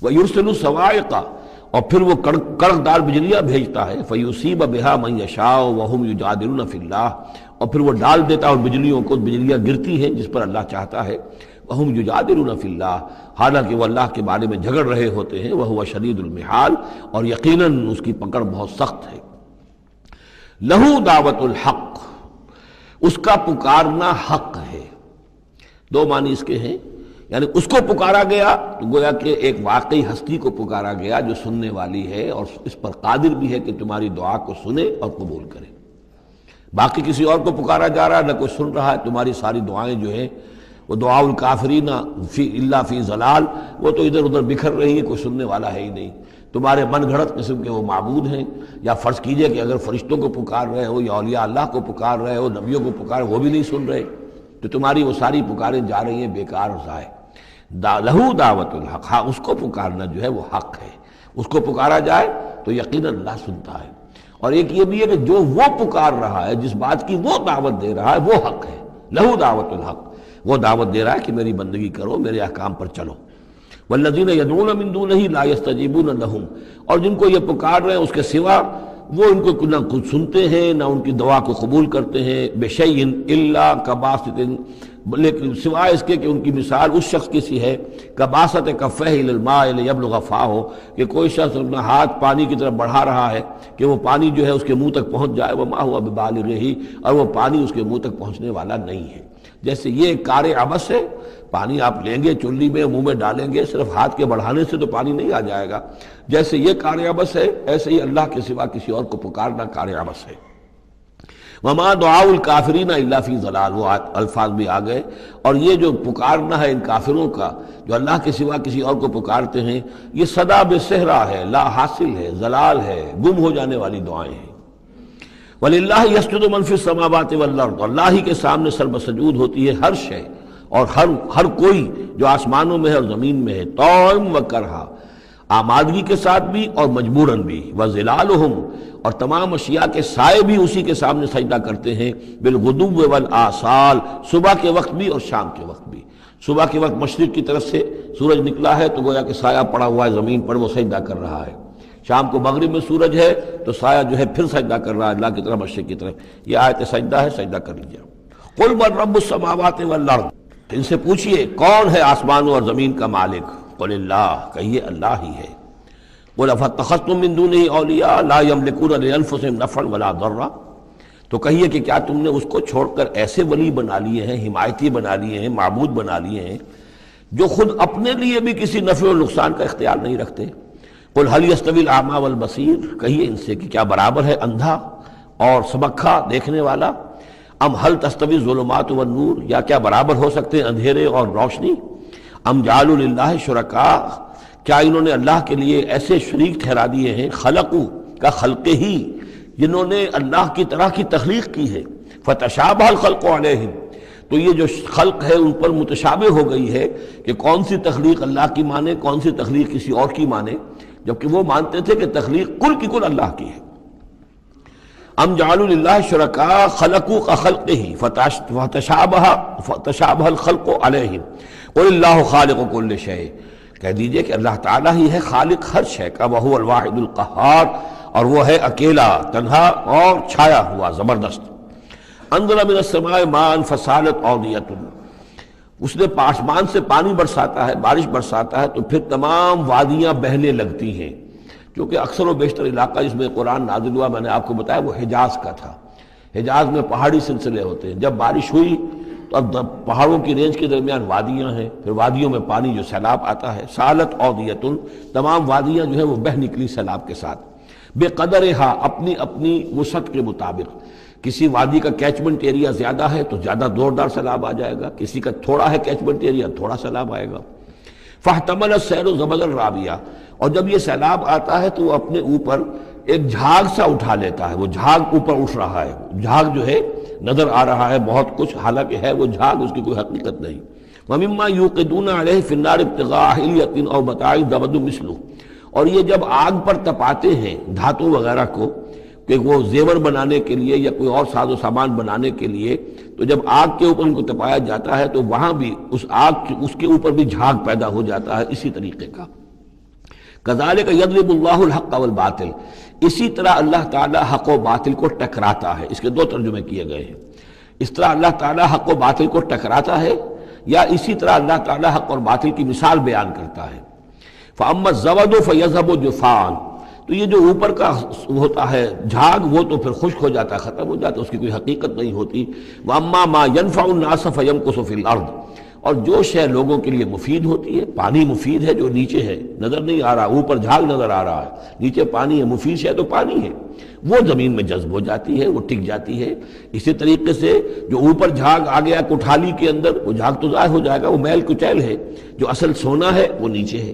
Speaker 1: وَيُرْسِلُ الصَّوَاعِقَ، اور پھر وہ کڑک دار بجلیاں بھیجتا ہے۔ فَيُصِيبَ بِهَا مَن يَشَاءُ وَهُمْ يُجَادِلُونَ فِي اللَّهِ، اور پھر وہ ڈال دیتا ہے اور بجلیوں کو، بجلیاں گرتی ہیں جس پر اللہ چاہتا ہے۔ وَهُمْ يُجَادِلُونَ فِي اللَّهِ، حالانکہ وہ اللہ کے بارے میں جھگڑ رہے ہوتے ہیں۔ وَهُوَ شَدِيدُ الْمِحَالِ، اور یقیناً اس کی پکڑ بہت سخت ہے۔ لَهُ دعوت الحق، اس کا پکارنا حق ہے۔ دو معنی اس کے ہیں، یعنی اس کو پکارا گیا تو گویا کہ ایک واقعی ہستی کو پکارا گیا جو سننے والی ہے اور اس پر قادر بھی ہے کہ تمہاری دعا کو سنے اور قبول کرے۔ باقی کسی اور کو پکارا جا رہا ہے، نہ کوئی سن رہا ہے، تمہاری ساری دعائیں جو ہیں وہ دعا الکافرین الا فی ضلال، وہ تو ادھر ادھر بکھر رہی ہیں، کوئی سننے والا ہے ہی نہیں۔ تمہارے من گھڑت قسم کے وہ معبود ہیں، یا فرض کیجئے کہ اگر فرشتوں کو پکار رہے ہو یا اولیاء اللہ کو پکار رہے ہو، نبیوں کو پکار، وہ بھی نہیں سن رہے، تو تمہاری وہ ساری پکاریں جا رہی ہیں بیکار اور ضائع۔ لہو دعوت الحق، ہاں اس کو پکارنا جو ہے وہ حق ہے، اس کو پکارا جائے تو یقیناً اللہ سنتا ہے۔ اور ایک یہ بھی ہے کہ جو وہ پکار رہا ہے، جس بات کی وہ دعوت دے رہا ہے، وہ حق ہے، لہو دعوت الحق، وہ دعوت دے رہا ہے کہ میری بندگی کرو، میرے احکام پر چلو۔ والذین یدعون من دونہ لا یستجیبون لہم، اور جن کو یہ پکار رہے ہیں اس کے سوا، وہ ان کو نہ کچھ سنتے ہیں نہ ان کی دعا کو قبول کرتے ہیں۔ بشیء الا کباسط، لیکن سوائے اس کے کہ ان کی مثال اس شخص کی سی ہے کباسط کفہ الی الماء لیبلغ فاہ، کہ کوئی شخص اپنا ہاتھ پانی کی طرف بڑھا رہا ہے کہ وہ پانی جو ہے اس کے منہ تک پہنچ جائے، وما ہوا ببالغہ، اور وہ پانی اس کے منہ تک پہنچنے والا نہیں ہے۔ جیسے یہ کار عبث ہے، پانی آپ لیں گے چلی میں منہ میں ڈالیں گے، صرف ہاتھ کے بڑھانے سے تو پانی نہیں آ جائے گا، جیسے یہ کار عبث ہے ایسے ہی اللہ کے سوا کسی اور کو پکارنا کار عبث ہے۔ وما دعاء الکافرین الا فی ضلال، وہ الفاظ بھی آ گئے۔ اور یہ جو پکارنا ہے ان کافروں کا جو اللہ کے سوا کسی اور کو پکارتے ہیں، یہ صدا بے صحرا ہے، لا حاصل ہے، ضلال ہے، گم ہو جانے والی دعائیں ہیں۔ وَلِلَّهِ يَسْجُدُ مَن فِي السَّمَاوَاتِ وَالْأَرْضِ، اللہ ہی کے سامنے سر بسجود ہوتی ہے ہر شے اور ہر کوئی جو آسمانوں میں ہے اور زمین میں ہے، طوعاً وکرہا، آمادگی کے ساتھ بھی اور مجبوراً بھی، وَظِلَالُهُمْ، اور تمام اشیاء کے سائے بھی اسی کے سامنے سجدہ کرتے ہیں، بالغدو والآصال، صبح کے وقت بھی اور شام کے وقت بھی۔ صبح کے وقت مشرق کی طرف سے سورج نکلا ہے تو گویا کہ سایہ پڑا ہوا ہے زمین پر، وہ سجدہ کر رہا ہے۔ شام کو مغرب میں سورج ہے تو سایہ جو ہے پھر سجدہ کر رہا ہے اللہ کی طرف مشرق کی طرف۔ یہ آیت سجدہ ہے، سجدہ کر لیجیے۔ قل من رب السماوات والارض، ان سے پوچھئے کون ہے آسمانوں اور زمین کا مالک؟ قل اللہ، کہیے اللہ ہی ہے۔ قل افاتخذتم من دونہ اولیاء لا یملکون لانفسہم نفعا ولا ضرا، تو کہیے کہ کیا تم نے اس کو چھوڑ کر ایسے ولی بنا لیے ہیں، حمایتی بنا لیے ہیں، معبود بنا لیے ہیں جو خود اپنے لیے بھی کسی نفع و نقصان کا اختیار نہیں رکھتے؟ قل هل يستوي الاعمى والبصیر، کہیے ان سے کہ کیا برابر ہے اندھا اور سبکھا دیکھنے والا؟ ام هل تستوي الظلمات والنور، یا کیا برابر ہو سکتے ہیں اندھیرے اور روشنی؟ ام جعلوا للہ شرکاء، کیا انہوں نے اللہ کے لیے ایسے شریک ٹھہرا دیے ہیں، خلقوا کا خلق ہی، جنہوں نے اللہ کی طرح کی تخلیق کی ہے، فتشابہ الخلق علیہم، تو یہ جو خلق ہے ان پر متشابہ ہو گئی ہے کہ کون سی تخلیق اللہ کی مانے، کون سی تخلیق کسی اور کی مانے، جبکہ وہ مانتے تھے کہ تخلیق کل کی کل اللہ کی ہے۔ ام جعلوا للہ شرکاء خلقوا كخلقہ فتشابہ الخلق علیہم قل اللہ خالق کل شیء، کہہ دیجئے کہ اللہ تعالیٰ ہی ہے خالق ہر شے کا، وہو الواحد القہار، اور وہ ہے اکیلا تنہا اور چھایا ہوا زبردست۔ انزل من السماء ماء فسالت اودیۃ، اس نے آسمان سے پانی برساتا ہے، بارش برساتا ہے تو پھر تمام وادیاں بہنے لگتی ہیں، کیونکہ اکثر و بیشتر علاقہ جس میں قرآن نازل ہوا میں نے آپ کو بتایا وہ حجاز کا تھا۔ حجاز میں پہاڑی سلسلے ہوتے ہیں، جب بارش ہوئی تو اب پہاڑوں کی رینج کے درمیان وادیاں ہیں، پھر وادیوں میں پانی جو سیلاب آتا ہے، سالت اودیۃ، تمام وادیاں جو ہیں وہ بہہ نکلی سیلاب کے ساتھ، بے قدرہا، اپنی اپنی وسعت کے مطابق۔ کسی وادی کا کیچمنٹ ایریا زیادہ ہے تو زیادہ زوردار سیلاب آ جائے گا، کسی کا تھوڑا ہے کیچمنٹ ایریا تھوڑا سیلاب آئے گا۔ فاحتمل السیل زبدا رابیہ، اور جب یہ سیلاب آتا ہے تو وہ اپنے اوپر ایک جھاگ سا اٹھا لیتا ہے، وہ جھاگ اوپر اٹھ رہا ہے، جھاگ جو ہے نظر آ رہا ہے بہت کچھ، حالانکہ ہے وہ جھاگ، اس کی کوئی حقیقت نہیں۔ وَمِمَّا يُوقِدُونَ عَلَيْهِ فِي النَّارِ ابْتِغَاءَ حِلْيَةٍ أَوْ مَتَاعٍ زَبَدٌ مِثْلُهُ، اور یہ جب آگ پر تپاتے ہیں دھاتوں وغیرہ کو کہ وہ زیور بنانے کے لیے یا کوئی اور ساز و سامان بنانے کے لیے، تو جب آگ کے اوپر ان کو تپایا جاتا ہے تو وہاں بھی اس آگ اس کے اوپر بھی جھاگ پیدا ہو جاتا ہے اسی طریقے کا۔ كَذَلِكَ يَضْرِبُ اللَّهُ الْحَقَّ وَالْبَاطِلَ، اسی طرح اللہ تعالیٰ حق و باطل کو ٹکراتا ہے۔ اس کے دو ترجمے کیے گئے ہیں، اس طرح اللہ تعالیٰ حق و باطل کو ٹکراتا ہے، یا اسی طرح اللہ تعالیٰ حق اور باطل کی مثال بیان کرتا ہے۔ فَأَمَّا الزَّبَدُ فَيَذْهَبُ جُفَاءً، تو یہ جو اوپر کا ہوتا ہے جھاگ وہ تو پھر خشک ہو جاتا ہے، ختم ہو جاتا ہے، اس کی کوئی حقیقت نہیں ہوتی۔ وَأَمَّا مَا يَنْفَعُ النَّاسَ فَيَمْكُثُ فِي الْأَرْضِ، اور جو شے لوگوں کے لیے مفید ہوتی ہے، پانی مفید ہے جو نیچے ہے نظر نہیں آ رہا، اوپر جھاگ نظر آ رہا ہے، نیچے پانی ہے، مفید شے تو پانی ہے، وہ زمین میں جذب ہو جاتی ہے، وہ ٹک جاتی ہے۔ اسی طریقے سے جو اوپر جھاگ آ گیا کوٹھالی کے اندر، وہ جھاگ تو ضائع ہو جائے گا، وہ میل کچیل ہے، جو اصل سونا ہے وہ نیچے ہے۔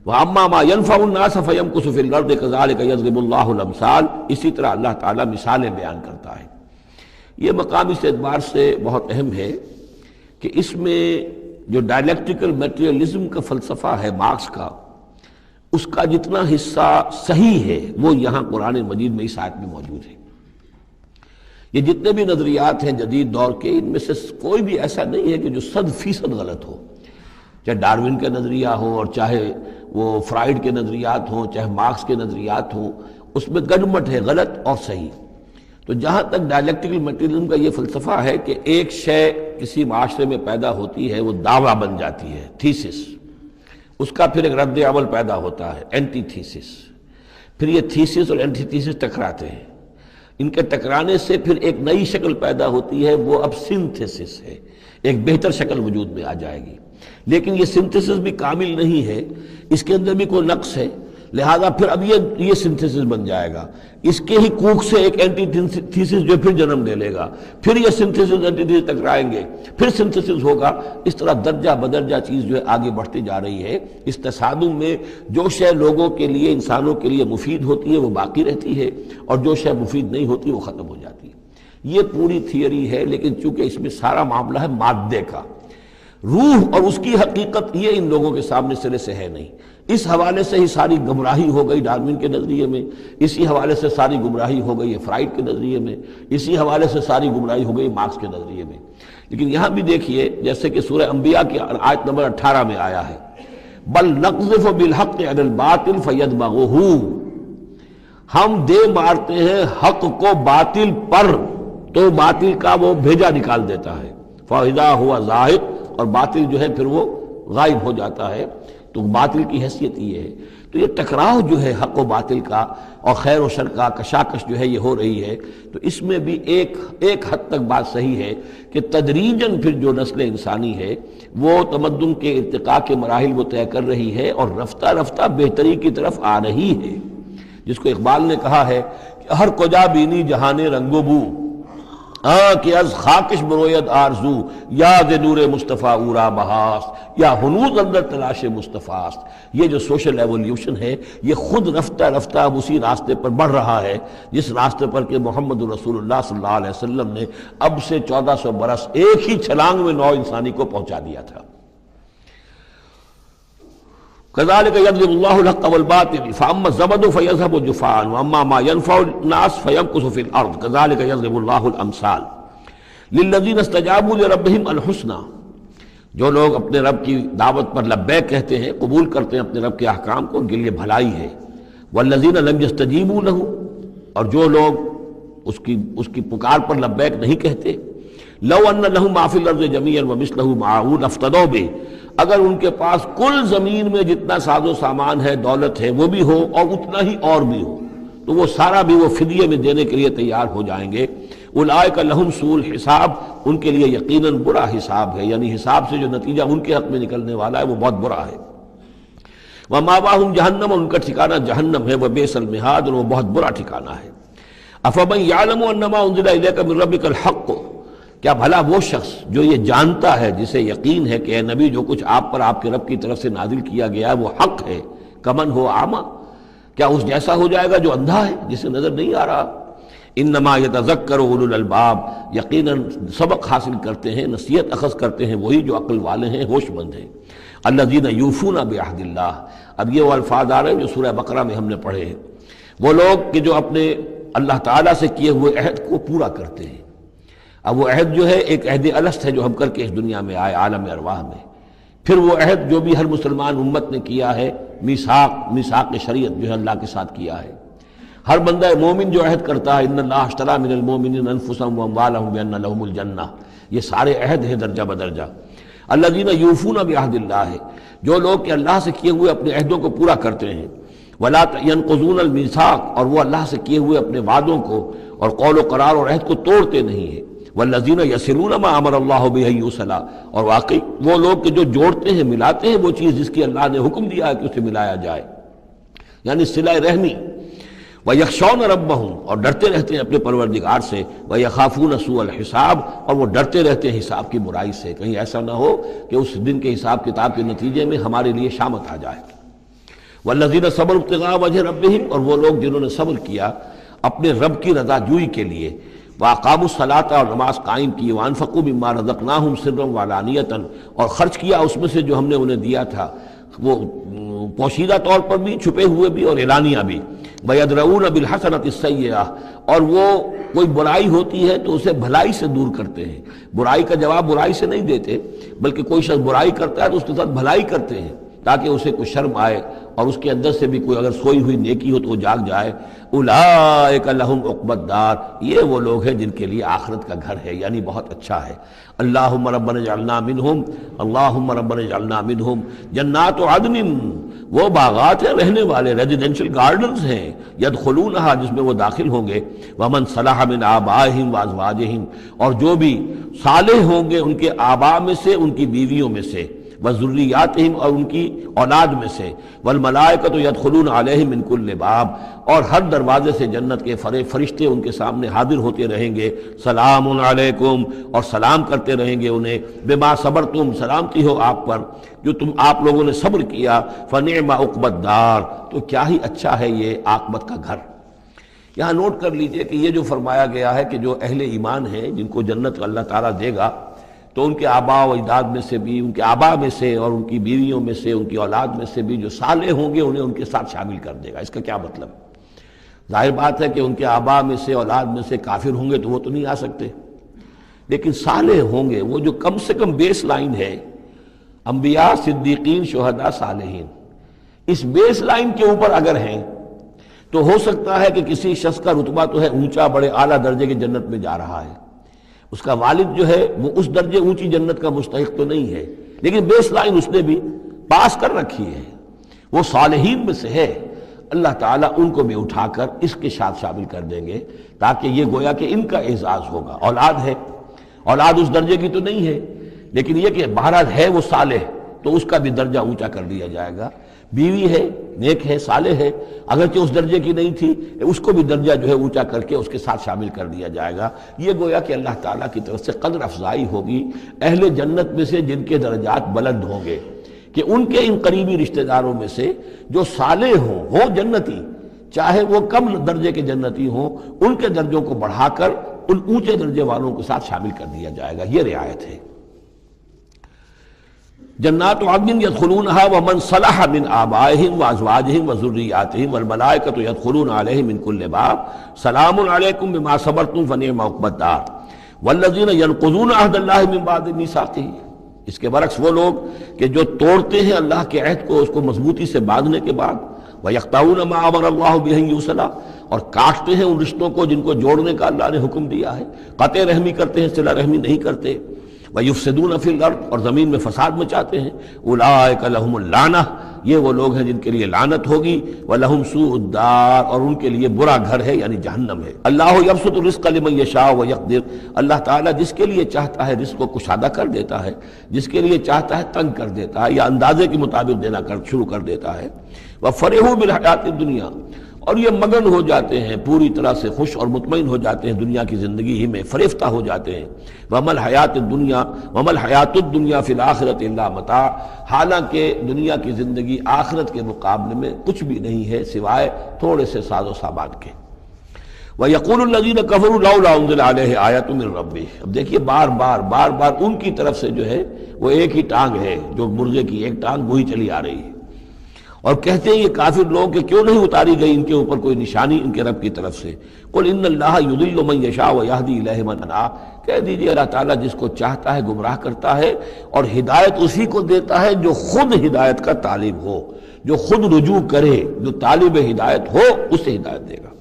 Speaker 1: وَأَمَّا مَا يَنْفَعُ النَّاسَ فَيَمْكُثُ فِي الْأَرْضِ كَذَلِكَ يَضْرِبُ اللَّهُ الْأَمْثَالَ، اسی طرح اللہ تعالیٰ مثالیں بیان کرتا ہے۔ یہ مقام اس اعتبار سے بہت اہم ہے کہ اس میں جو ڈائلیکٹیکل میٹریلزم کا فلسفہ ہے مارکس کا، اس کا جتنا حصہ صحیح ہے وہ یہاں قرآن مجید میں اس آیت میں موجود ہے۔ یہ جتنے بھی نظریات ہیں جدید دور کے، ان میں سے کوئی بھی ایسا نہیں ہے کہ جو 100% غلط ہو، چاہے ڈارون کا نظریہ ہو اور چاہے وہ فرائیڈ کے نظریات ہوں، چاہے مارکس کے نظریات ہوں، اس میں گڈمٹ ہے غلط اور صحیح۔ تو جہاں تک ڈائلیکٹیکل میٹیریلزم کا یہ فلسفہ ہے کہ ایک شے کسی معاشرے میں پیدا ہوتی ہے، وہ دعویٰ بن جاتی ہے، تھیسس، اس کا پھر ایک رد عمل پیدا ہوتا ہے، اینٹی تھیسس، پھر یہ تھیسس اور اینٹی تھیسس ٹکراتے ہیں، ان کے ٹکرانے سے پھر ایک نئی شکل پیدا ہوتی ہے، وہ اب سنتھسس ہے، ایک بہتر شکل وجود میں آ جائے گی۔ لیکن یہ سنتھسس بھی کامل نہیں ہے، اس کے اندر بھی کوئی نقص ہے، لہذا پھر اب یہ سنتھسس بن جائے گا، اس کے ہی کوکھ سے ایک اینٹی تھیسس جو پھر جنم لے لے گا، پھر یہ سنتھسس اینٹی تھیسس ٹکرائیں گے، پھر سنتھسس ہوگا، اس طرح درجہ بدرجہ چیز جو ہے آگے بڑھتی جا رہی ہے۔ اس تصادم میں جو شے لوگوں کے لیے، انسانوں کے لیے مفید ہوتی ہے وہ باقی رہتی ہے، اور جو شے مفید نہیں ہوتی وہ ختم ہو جاتی ہے۔ یہ پوری تھیوری ہے، لیکن چونکہ اس میں سارا معاملہ ہے مادے کا، روح اور اس کی حقیقت یہ ان لوگوں کے سامنے سرے سے ہے نہیں۔ اس حوالے سے ہی ساری گمراہی ہو گئی ڈارون کے نظریے میں، اسی حوالے سے ساری گمراہی ہو گئی فرائیڈ کے نظریے میں، اسی حوالے سے ساری گمراہی ہو گئی مارکس کے نظریے میں۔ لیکن یہاں بھی دیکھیے، جیسے کہ سورہ انبیاء کی آیت نمبر 18 میں آیا ہے، بل نقذف بالحق علی الباطل فیدمغہ، ہم دے مارتے ہیں حق کو باطل پر تو باطل کا وہ بھیجا نکال دیتا ہے، فاذا ہوا زاہق، اور باطل جو ہے پھر وہ غائب ہو جاتا ہے۔ تو باطل کی حیثیت یہ ہے۔ تو یہ ٹکراؤ جو ہے حق و باطل کا اور خیر و شر کا کشاکش جو ہے یہ ہو رہی ہے، تو اس میں بھی ایک حد تک بات صحیح ہے کہ تدریجاً پھر جو نسل انسانی ہے وہ تمدن کے ارتقاء کے مراحل وہ طے کر رہی ہے اور رفتہ رفتہ بہتری کی طرف آ رہی ہے، جس کو اقبال نے کہا ہے کہ ہر کجا بینی جہان رنگ و بو، کہ از خاکش بروید آرزو، یاد نور مصطفیٰ اورا بہاست، یا ہنوز اندر تلاش مصطفیٰ است۔ یہ جو سوشل ایولیوشن ہے یہ خود رفتہ رفتہ اب اسی راستے پر بڑھ رہا ہے جس راستے پر کہ محمد رسول اللہ صلی اللہ علیہ وسلم نے اب سے 1400 برس ایک ہی چھلانگ میں نوع انسانی کو پہنچا دیا تھا۔ كذلك يضرب الله الحق والباطل فاما الزبد فيذهب جفاء واما ما ينفع الناس فيمكث في الارض كذلك يضرب الله الامثال للذين استجابوا لربهم الحسنى، جو لوگ اپنے رب کی دعوت پر لبیک کہتے ہیں، قبول کرتے ہیں اپنے رب کے احکام کو، ان کے لیے بھلائی ہے۔ والذین لم يستجیبوا له، اور جو لوگ اس کی پکار پر لبیک نہیں کہتے، لو ان لهم ما فی الارض جميعا ومثله معه لافتدوا به، اگر ان کے پاس کل زمین میں جتنا ساز و سامان ہے، دولت ہے، وہ بھی ہو اور اتنا ہی اور بھی ہو، تو وہ سارا بھی وہ فدیے میں دینے کے لیے تیار ہو جائیں گے۔ اولئک لہم سوء الحساب، ان کے لیے یقیناً برا حساب ہے، یعنی حساب سے جو نتیجہ ان کے حق میں نکلنے والا ہے وہ بہت برا ہے۔ ومأواہم جہنم، ان کا ٹھکانہ جہنم ہے، وبئس المہاد، اور وہ بہت برا ٹھکانہ ہے۔ افمن یعلم انما انزل الیک من ربک الحق، کیا بھلا وہ شخص جو یہ جانتا ہے، جسے یقین ہے کہ اے نبی جو کچھ آپ پر آپ کے رب کی طرف سے نازل کیا گیا ہے وہ حق ہے، کمن ہو اعمیٰ، کیا اس جیسا ہو جائے گا جو اندھا ہے، جسے نظر نہیں آ رہا۔ انما یتذکر اولو الالباب، یقیناً سبق حاصل کرتے ہیں، نصیحت اخذ کرتے ہیں وہی جو عقل والے ہیں، ہوش مند ہیں۔ الذین یوفون بعہد اللہ، اب یہ وہ الفاظ آ رہے ہیں جو سورہ بقرہ میں ہم نے پڑھے ہیں، وہ لوگ کہ جو اپنے اللہ تعالیٰ سے کیے ہوئے عہد کو پورا کرتے ہیں۔ اب وہ عہد جو ہے ایک عہد الست ہے جو ہم کر کے اس دنیا میں آئے عالم ارواح میں، پھر وہ عہد جو بھی ہر مسلمان امت نے کیا ہے، میثاق شریعت جو ہے اللہ کے ساتھ کیا ہے۔ ہر بندہ مومن جو عہد کرتا ہے، ان اللہ اشتری من المؤمنین انفسهم واموالهم بان لهم الجنہ، یہ سارے عہد ہیں درجہ بدرجہ۔ الذین یوفون بعہد اللہ، جو لوگ کہ اللہ سے کیے ہوئے اپنے عہدوں کو پورا کرتے ہیں، ولا ينقضون الميثاق، اور وہ اللہ سے کیے ہوئے اپنے وعدوں کو اور قول و قرار اور عہد کو توڑتے نہیں ہیں۔ والذین یصلون ما امر اللہ بہ ان یوصل، اور واقعی وہ لوگ کہ جو جوڑتے ہیں، ملاتے ہیں وہ چیز جس کی اللہ نے حکم دیا ہے کہ اسے ملایا جائے، یعنی صلہ رحمی۔ وَيَخْشَوْنَ رَبَّهُمْ، اور ڈرتے رہتے ہیں اپنے پروردگار سے، وَيَخَافُونَ سُوءَ الْحِسَابِ، اور وہ ڈرتے رہتے ہیں حساب کی برائی سے، کہیں ایسا نہ ہو کہ اس دن کے حساب کتاب کے نتیجے میں ہمارے لیے شامت آ جائے۔ وَالَّذِينَ صَبَرُوا ابْتِغَاءَ وَجْهِ رَبِّهِمْ، اور وہ لوگ جنہوں نے صبر کیا اپنے رب کی رضا جوئی کے لیے، وَأَقَامُوا الصَّلَاةَ، اور نماز قائم کی، وَأَنفَقُوا مِمَّا رَزَقْنَاهُمْ سِرًّا وَعَلَانِيَةً، اور خرچ کیا اس میں سے جو ہم نے انہیں دیا تھا، وہ پوشیدہ طور پر بھی، چھپے ہوئے بھی اور اعلانیہ بھی۔ وَيَدْرَؤُونَ بِالْحَسَنَةِ السَّيِّئَةَ، اور وہ کوئی برائی ہوتی ہے تو اسے بھلائی سے دور کرتے ہیں۔ برائی کا جواب برائی سے نہیں دیتے، بلکہ کوئی شخص برائی کرتا ہے تو اس کے ساتھ بھلائی کرتے ہیں تاکہ اسے کوئی شرم آئے اور اس کے اندر سے بھی کوئی اگر سوئی ہوئی نیکی ہو تو وہ جاگ جائے۔ اولئک لہم عقبی الدار، یہ وہ لوگ ہیں جن کے لیے آخرت کا گھر ہے، یعنی بہت اچھا ہے۔ اللہم ربنا اجعلنا منہم، اللہم ربنا اجعلنا منہم۔ جنات عدن، وہ باغات ہیں رہنے والے، ریزیڈینشل گارڈنز ہیں، یدخلونہا، جس میں وہ داخل ہوں گے، ومن صلح من آبائہم وازواجہم، اور جو بھی صالح ہوں گے ان کے آباء میں سے، ان کی بیویوں میں سے، وذریاتہم، اور ان کی اولاد میں سے، والملائکۃ یدخلون علیہم من کل باب، اور ہر دروازے سے جنت کے فرشتے ان کے سامنے حاضر ہوتے رہیں گے، سلام علیکم، اور سلام کرتے رہیں گے انہیں، بما صبرتم، سلامتی ہو آپ پر جو آپ لوگوں نے صبر کیا، فنعم عقبی الدار، تو کیا ہی اچھا ہے یہ عاقبت کا گھر۔ یہاں نوٹ کر لیجئے کہ یہ جو فرمایا گیا ہے کہ جو اہل ایمان ہیں جن کو جنت اللہ تعالیٰ دے گا، تو ان کے آباء و اجداد میں سے بھی، ان کے آباء میں سے اور ان کی بیویوں میں سے، ان کی اولاد میں سے بھی جو صالح ہوں گے انہیں ان کے ساتھ شامل کر دے گا۔ اس کا کیا مطلب؟ ظاہر بات ہے کہ ان کے آباء میں سے، اولاد میں سے کافر ہوں گے تو وہ تو نہیں آ سکتے، لیکن صالح ہوں گے، وہ جو کم سے کم بیس لائن ہے، انبیاء، صدیقین، شہداء، صالحین، اس بیس لائن کے اوپر اگر ہیں تو ہو سکتا ہے کہ کسی شخص کا رتبہ تو ہے اونچا، بڑے اعلیٰ درجے کی جنت میں جا رہا ہے، اس کا والد جو ہے وہ اس درجے اونچی جنت کا مستحق تو نہیں ہے، لیکن بیس لائن اس نے بھی پاس کر رکھی ہے، وہ صالحین میں سے ہے۔ اللہ تعالیٰ ان کو بھی اٹھا کر اس کے ساتھ شامل کر دیں گے، تاکہ یہ گویا کہ ان کا اعزاز ہوگا۔ اولاد ہے، اولاد اس درجے کی تو نہیں ہے، لیکن یہ کہ بہرحال ہے وہ صالح، تو اس کا بھی درجہ اونچا کر دیا جائے گا۔ بیوی ہے، نیک ہے، صالح ہے، اگرچہ اس درجے کی نہیں تھی، اس کو بھی درجہ جو ہے اونچا کر کے اس کے ساتھ شامل کر دیا جائے گا۔ یہ گویا کہ اللہ تعالیٰ کی طرف سے قدر افزائی ہوگی اہل جنت میں سے جن کے درجات بلند ہوں گے، کہ ان کے ان قریبی رشتہ داروں میں سے جو صالح ہوں، وہ جنتی، چاہے وہ کم درجے کے جنتی ہوں، ان کے درجوں کو بڑھا کر ان اونچے درجے والوں کے ساتھ شامل کر دیا جائے گا۔ یہ رعایت ہے۔ جنات عدن یدخلونہا ومن صلح من آبائہم وازواجہم وذریاتہم والملائکۃ یدخلون علیہم من کل باب سلام علیکم بما صبرتم فنعم عقبی الدار والذین ینقضون عہد اللہ من بعد میثاقہ۔ اس کے برعکس وہ لوگ کہ جو توڑتے ہیں اللہ کے عہد کو، اس کو مضبوطی سے باندھنے کے بعد، وَيَقْطَعُونَ مَا أَمَرَ اللَّهُ بِهِ أَن يُوصَلَ، اور کاٹتے ہیں ان رشتوں کو جن کو جوڑنے کا اللہ نے حکم دیا ہے، قطع رحمی کرتے ہیں، صلہ رحمی نہیں کرتے، وَيُفْسِدُونَ فِي الْأَرْضِ، اور زمین میں فساد مچاتے ہیں، أُولَٰئِكَ لَهُمُ اللَّعْنَةُ، یہ وہ لوگ ہیں جن کے لیے لعنت ہوگی، وَلَهُمْ سُوءُ الدَّارِ، اور ان کے لیے برا گھر ہے یعنی جہنم ہے۔ اللہ یبسط الرزق لمن یشاء ویقدر، اللہ تعالیٰ جس کے لیے چاہتا ہے رزق کو کشادہ کر دیتا ہے، جس کے لیے چاہتا ہے تنگ کر دیتا ہے یا اندازے کے مطابق دینا شروع کر دیتا ہے۔ وَفَرِحُوا بِالْحَيَاةِ الدُّنْيَا، اور یہ مگن ہو جاتے ہیں، پوری طرح سے خوش اور مطمئن ہو جاتے ہیں دنیا کی زندگی ہی میں، فریفتہ ہو جاتے ہیں۔ وَمَا الْحَيَاةُ الدُّنْيَا وَمَا الْحَيَاةُ الدُّنْيَا فِي الْآخِرَةِ إِلَّا مَتَاعٌ، حالانکہ دنیا کی زندگی آخرت کے مقابلے میں کچھ بھی نہیں ہے سوائے تھوڑے سے ساز و سامان کے۔ وَيَقُولُ الَّذِينَ كَفَرُوا لَوْلَا أُنزِلَ عَلَيْهِ آيَةٌ مِّن رَّبِّهِ، اب دیکھیے بار بار ان کی طرف سے جو ہے وہ ایک ہی ٹانگ ہے، جو مرغے کی ایک ٹانگ وہی چلی آ رہی ہے، اور کہتے ہیں یہ کافر لوگ کہ کیوں نہیں اتاری گئی ان کے اوپر کوئی نشانی ان کے رب کی طرف سے۔ قُلْ إِنَّ اللَّهَ يُضِلُّ مَن يَشَاءُ وَيَهْدِي إِلَيْهِ مَنْ أَنَابَ، کہہ دیجئے اللہ تعالیٰ جس کو چاہتا ہے گمراہ کرتا ہے، اور ہدایت اسی کو دیتا ہے جو خود ہدایت کا طالب ہو، جو خود رجوع کرے، جو طالب ہدایت ہو، اسے ہدایت دے گا۔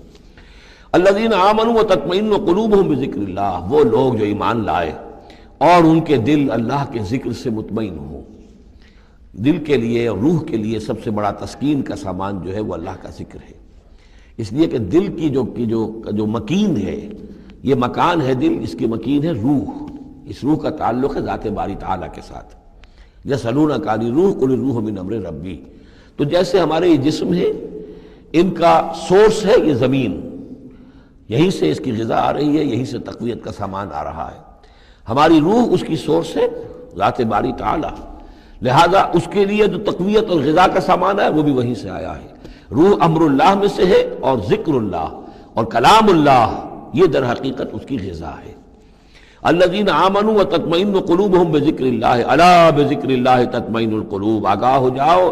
Speaker 1: الذین آمنوا وتطمئن قلوبہم بذکر اللہ، وہ لوگ جو ایمان لائے اور ان کے دل اللہ کے ذکر سے مطمئن ہوں۔ دل کے لیے اور روح کے لیے سب سے بڑا تسکین کا سامان جو ہے وہ اللہ کا ذکر ہے، اس لیے کہ دل کی جو مکین ہے، یہ مکان ہے دل، اس کی مکین ہے روح، اس روح کا تعلق ہے ذات باری تعالیٰ کے ساتھ۔ یسألونک عن الروح قل الروح من امر ربی، تو جیسے ہمارے یہ جسم ہے، ان کا سورس ہے یہ زمین، یہیں سے اس کی غذا آ رہی ہے، یہیں سے تقویت کا سامان آ رہا ہے۔ ہماری روح اس کی سورس ہے ذات باری تعالیٰ، لہذا اس کے لیے جو تقویت اور غذا کا سامان ہے وہ بھی وہیں سے آیا ہے۔ روح امر اللہ میں سے ہے، اور ذکر اللہ اور کلام اللہ یہ در حقیقت اس کی غذا ہے۔ الذین آمنوا وتطمئن قلوبہم بذکر اللہ، الا بذکر اللہ تطمئن القلوب، آگاہ ہو جاؤ،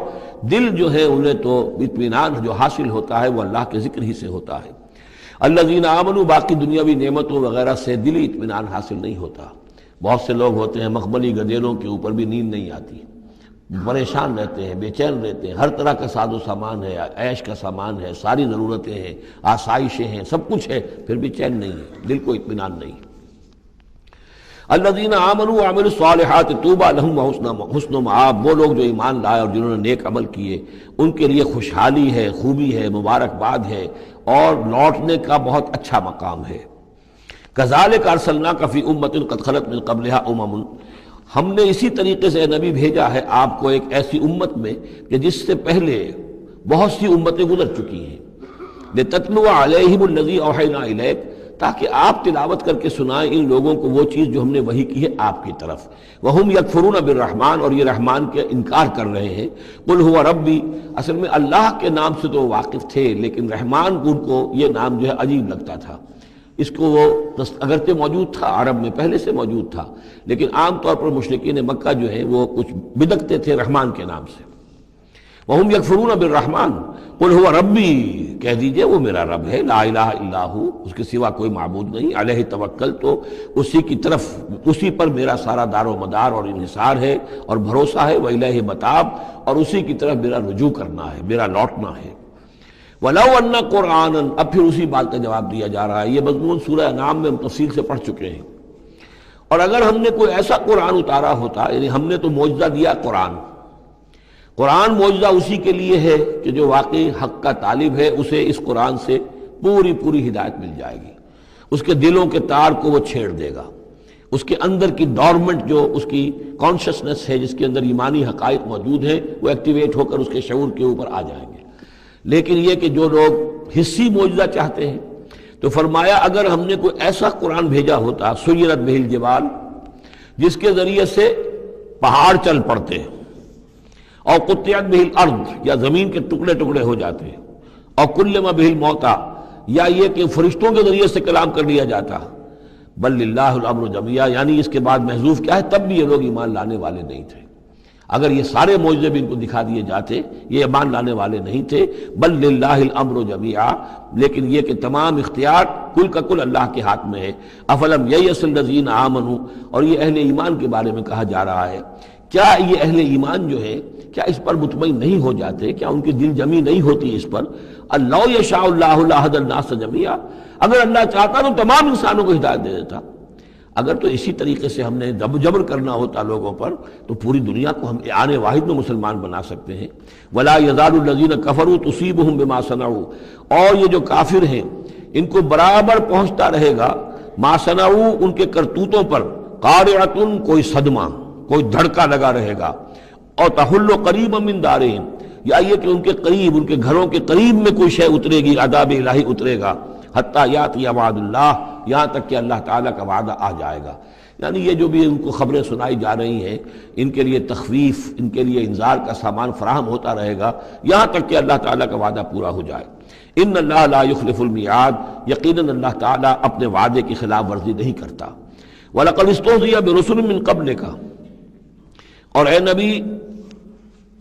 Speaker 1: دل جو ہے انہیں تو اطمینان جو حاصل ہوتا ہے وہ اللہ کے ذکر ہی سے ہوتا ہے۔ الذین آمنوا، باقی دنیاوی نعمتوں وغیرہ سے دلی اطمینان حاصل نہیں ہوتا۔ بہت سے لوگ ہوتے ہیں مخملی گدیلوں کے اوپر بھی نیند نہیں آتی، پریشان رہتے ہیں، بے چین رہتے ہیں، ہر طرح کا ساز و سامان ہے، عیش کا سامان ہے، ساری ضرورتیں ہیں، آسائشیں ہیں، سب کچھ ہے، پھر بھی چین نہیں ہے، دل کو اطمینان نہیں۔ الذین آمنوا وعملوا الصالحات طوبی لہم وحسن مآب، وہ لوگ جو ایمان لائے اور جنہوں نے نیک عمل کیے ان کے لیے خوشحالی ہے، خوبی ہے، مبارکباد ہے اور لوٹنے کا بہت اچھا مقام ہے۔ کذالک ارسلناک فی امۃ قد خلت من قبلها امم، ہم نے اسی طریقے سے نبی بھیجا ہے آپ کو ایک ایسی امت میں کہ جس سے پہلے بہت سی امتیں گزر چکی ہیں، لتتلو علیہم الذی اوحینا الیک، تاکہ آپ تلاوت کر کے سنائیں ان لوگوں کو وہ چیز جو ہم نے وحی کی ہے آپ کی طرف۔ وہم یکفرون بالرحمن، اور یہ رحمان کے انکار کر رہے ہیں۔ قل هو ربی، اصل میں اللہ کے نام سے تو وہ واقف تھے لیکن رحمان ان کو یہ نام جو ہے عجیب لگتا تھا، اس کو وہ اگرچہ موجود تھا عرب میں پہلے سے موجود تھا، لیکن عام طور پر مشرکین مکہ جو ہیں وہ کچھ بدکتے تھے رحمان کے نام سے۔ وہم یکفرون بالرحمن قل هو ربی، کہہ دیجئے وہ میرا رب ہے، لا الہ الا ہو، اس کے سوا کوئی معبود نہیں، علیہ توکل، تو اسی کی طرف، اسی پر میرا سارا دار و مدار اور انحصار ہے اور بھروسہ ہے، وإلیہ متاب، اور اسی کی طرف میرا رجوع کرنا ہے، میرا لوٹنا ہے۔ وَلَوْ أَنَّ قُرْآنًا، اب پھر اسی بات کا جواب دیا جا رہا ہے، یہ مضمون سورہ انعام میں ہم تفصیل سے پڑھ چکے ہیں۔ اور اگر ہم نے کوئی ایسا قرآن اتارا ہوتا، یعنی ہم نے تو معجزہ دیا قرآن معجزہ اسی کے لیے ہے کہ جو واقعی حق کا طالب ہے اسے اس قرآن سے پوری ہدایت مل جائے گی، اس کے دلوں کے تار کو وہ چھیڑ دے گا، اس کے اندر کی ڈورمنٹ جو اس کی کانشسنس ہے، جس کے اندر ایمانی حقائق موجود ہیں، وہ ایکٹیویٹ ہو کر اس کے شعور کے اوپر آ جائیں گے۔ لیکن یہ کہ جو لوگ حصی معجزہ چاہتے ہیں، تو فرمایا اگر ہم نے کوئی ایسا قرآن بھیجا ہوتا سیرت بہ الجبال، جس کے ذریعے سے پہاڑ چل پڑتے اور قطعت بہ الارض، یا زمین کے ٹکڑے ٹکڑے ہو جاتے، اور کلم بہ الموتیٰ، یا یہ کہ فرشتوں کے ذریعے سے کلام کر لیا جاتا، بل للہ الامر جمیعا، یعنی اس کے بعد محذوف کیا ہے، تب بھی یہ لوگ ایمان لانے والے نہیں تھے۔ اگر یہ سارے معجزے بھی ان کو دکھا دیے جاتے یہ ایمان لانے والے نہیں تھے، بل للہ الامر جمیعا، لیکن یہ کہ تمام اختیار کل کا کل اللہ کے ہاتھ میں ہے۔ افلم ییأس الذین آمنوا، اور یہ اہل ایمان کے بارے میں کہا جا رہا ہے، کیا یہ اہل ایمان جو ہے کیا اس پر مطمئن نہیں ہو جاتے، کیا ان کی دل جمی نہیں ہوتی اس پر؟ اللہ یشاء اللہ لہدی الناس جمیعا، اگر اللہ چاہتا تو تمام انسانوں کو ہدایت دے دیتا۔ اگر تو اسی طریقے سے ہم نے جبر کرنا ہوتا لوگوں پر تو پوری دنیا کو ہم آنے واحد میں مسلمان بنا سکتے ہیں۔ ولا یزال الذین کفروا تصیبهم بما صنعوا، اور یہ جو کافر ہیں ان کو برابر پہنچتا رہے گا ما صنعوا، ان کے کرتوتوں پر، قارعۃ، کوئی صدمہ، کوئی دھڑکا لگا رہے گا، اور تحل قریبا من دارہم، یا یہ کہ ان کے قریب، ان کے گھروں کے قریب میں کوئی شے اترے گی، عذاب الہی اترے گا، حتیٰ یاتی وعد اللہ، یہاں تک کہ اللہ تعالیٰ کا وعدہ آ جائے گا۔ یعنی یہ جو بھی ان کو خبریں سنائی جا رہی ہیں، ان کے لیے تخویف، ان کے لیے انذار کا سامان فراہم ہوتا رہے گا یہاں تک کہ اللہ تعالیٰ کا وعدہ پورا ہو جائے۔ ان اللہ لا یخلف المیعاد، یقیناً اللہ تعالیٰ اپنے وعدے کی خلاف ورزی نہیں کرتا۔ وَلَقَدِ اسْتُهْزِئَ بِرُسُلٍ مِّن قَبْلِكَ، اور اے نبی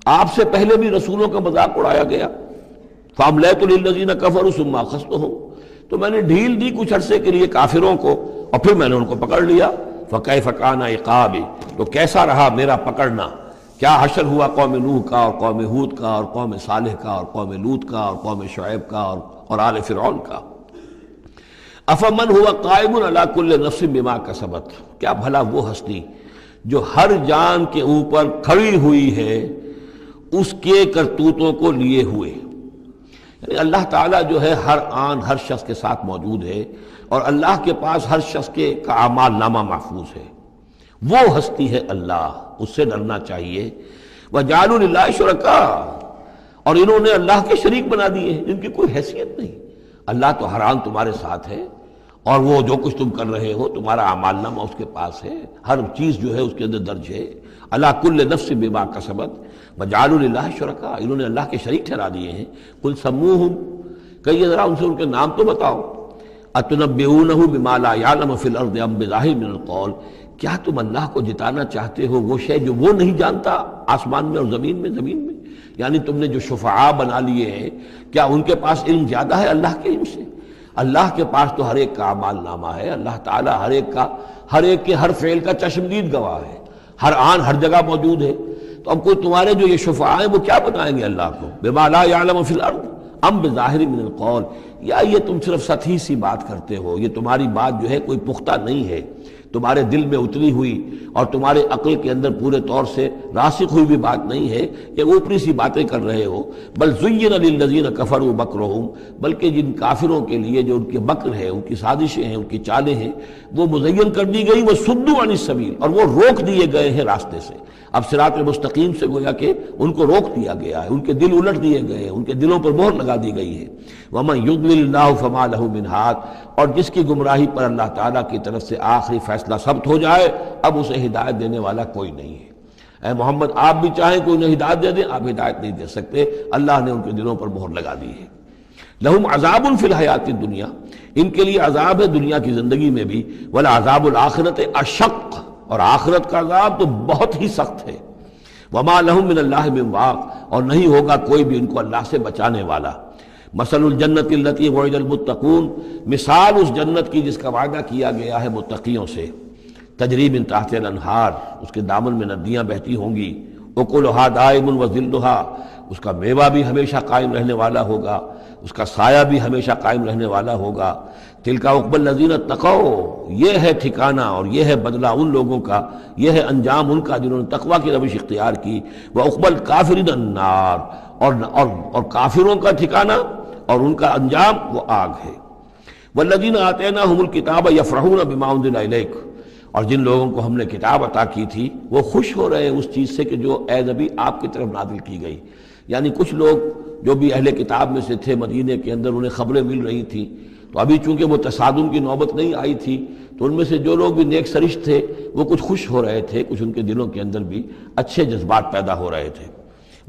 Speaker 1: آپ سے پہلے بھی رسولوں کا مذاق اڑایا گیا۔ فَأَمْلَيْتُ لِلَّذِينَ كَفَرُوا ثُمَّ أَخَذْتُهُمْ، تو میں نے ڈھیل دی کچھ عرصے کے لیے کافروں کو اور پھر میں نے ان کو پکڑ لیا۔ فَكَيْفَ كَانَ عِقَابِ، تو کیسا رہا میرا پکڑنا، کیا حشر ہوا قوم نوح کا اور قوم ہود کا اور قوم صالح کا اور قوم لوط کا اور قوم شعیب کا اور آل فرعون کا۔ أَفَمَنْ هُوَ قَائِمٌ عَلَى كُلِّ نَفْسٍ بِمَا كَسَبَتْ، کیا بھلا وہ ہستی جو ہر جان کے اوپر کھڑی ہوئی ہے اس کے کرتوتوں کو لیے ہوئے۔ یعنی اللہ تعالیٰ جو ہے ہر آن ہر شخص کے ساتھ موجود ہے، اور اللہ کے پاس ہر شخص کے کا اعمال نامہ محفوظ ہے۔ وہ ہستی ہے اللہ، اس سے ڈرنا چاہیے۔ وَجَعَلُوا لِلَّهِ شُرَكَاءَ، اور انہوں نے اللہ کے شریک بنا دیے ہیں جن کی کوئی حیثیت نہیں۔ اللہ تو ہر آن تمہارے ساتھ ہے، اور وہ جو کچھ تم کر رہے ہو تمہارا اعمال نامہ اس کے پاس ہے، ہر چیز جو ہے اس کے اندر درج ہے۔ عَلَىٰ كُلِّ نَفْسٍ بِمَا كَسَبَتْ وَجَعَلُوا لِلَّهِ شُرَكَاءَ، انہوں نے اللہ کے شریک ٹھہرا دیے ہیں۔ قُلْ سَمُّوهُمْ، کہیے ذرا ان سے ان کے نام تو بتاؤ۔ أَتُنَبِّئُونَهُ بِمَا لَا يَعْلَمُ فِي الْأَرْضِ أَمْ بِظَاهِرٍ مِّنَ الْقَوْلِ، کیا تم اللہ کو جتانا چاہتے ہو وہ شے جو وہ نہیں جانتا آسمان میں اور زمین میں؟ یعنی تم نے جو شفعاء بنا لیے ہیں، کیا ان کے پاس علم زیادہ ہے اللہ کے علم سے؟ اللہ کے پاس تو ہر ایک کا اعمال نامہ ہے، اللہ تعالیٰ ہر ایک کے ہر فعل کا چشمدید گواہ ہے، ہر آن ہر جگہ موجود ہے۔ تو اب کوئی تمہارے جو یہ شفعاء ہیں وہ کیا بتائیں گے اللہ کو؟ بما لا یعلم فی الارض ام بظاہر من القول، یا یہ تم صرف سطحی سی بات کرتے ہو، یہ تمہاری بات جو ہے کوئی پختہ نہیں ہے، تمہارے دل میں اتری ہوئی اور تمہارے عقل کے اندر پورے طور سے راسخ ہوئی بھی بات نہیں ہے، یہ اوپری سی باتیں کر رہے ہو۔ بل زین للذین کفروا مکرہم، بلکہ جن کافروں کے لیے جو ان کے مکر ہے، ان کی سازشیں ہیں، ان کی چالیں ہیں، وہ مزین کر دی گئی، وہ صدوا عن السبیل، اور وہ روک دیے گئے ہیں راستے سے۔ اب صراط مستقیم سے گویا کہ ان کو روک دیا گیا ہے، ان کے دل الٹ دیے گئے ہیں، ان کے دلوں پر مہر لگا دی گئی ہے۔ وَمَن يُضْلِلِ اللَّهُ فَمَا لَهُ مِنْ هَادٍ، اور جس کی گمراہی پر اللہ تعالیٰ کی طرف سے آخری فیصلہ ثبت ہو جائے، اب اسے ہدایت دینے والا کوئی نہیں ہے۔ اے محمد آپ بھی چاہیں کوئی انہیں ہدایت دے دیں، آپ ہدایت نہیں دے سکتے، اللہ نے ان کے دلوں پر مہر لگا دی ہے۔ لَهُمْ عَذَابٌ فِي الْحَيَاةِ الدُّنْيَا، ان کے لیے عذاب ہے دنیا کی زندگی میں بھی، وَلَعَذَابُ الْآخِرَةِ أَشَقُّ، اور آخرت کا عذاب تو بہت ہی سخت ہے۔ وما لهم من اللہ من واق، اور نہیں ہوگا کوئی بھی ان کو اللہ سے بچانے والا۔ مثل الجنت التي وعد المتقون، مثال اس جنت کی جس کا وعدہ کیا گیا ہے متقیوں سے، تجری من تحت الانہار، اس کے دامن میں ندیاں بہتی ہوں گی، اکلھا دائم وظلھا، اس کا میوہ بھی ہمیشہ قائم رہنے والا ہوگا، اس کا سایہ بھی ہمیشہ قائم رہنے والا ہوگا۔ تلک عقبی الذین اتقوا، یہ ہے ٹھکانہ اور یہ ہے بدلہ ان لوگوں کا، یہ ہے انجام ان کا جنہوں نے تقوی کی روش اختیار کی۔ وعقبی الکافرین النار، اور کافروں کا ٹھکانہ اور ان کا انجام وہ آگ ہے۔ والذین آتیناہم الکتاب یفرحون بما انزل الیک، اور جن لوگوں کو ہم نے کتاب عطا کی تھی وہ خوش ہو رہے ہیں اس چیز سے کہ جو اے نبی آپ کی طرف نازل کی گئی۔ یعنی کچھ لوگ جو بھی اہل کتاب میں سے تھے مدینے کے اندر، انہیں خبریں مل رہی تھیں، تو ابھی چونکہ وہ تصادم کی نوبت نہیں آئی تھی، تو ان میں سے جو لوگ بھی نیک سرشت تھے وہ کچھ خوش ہو رہے تھے، کچھ ان کے دلوں کے اندر بھی اچھے جذبات پیدا ہو رہے تھے۔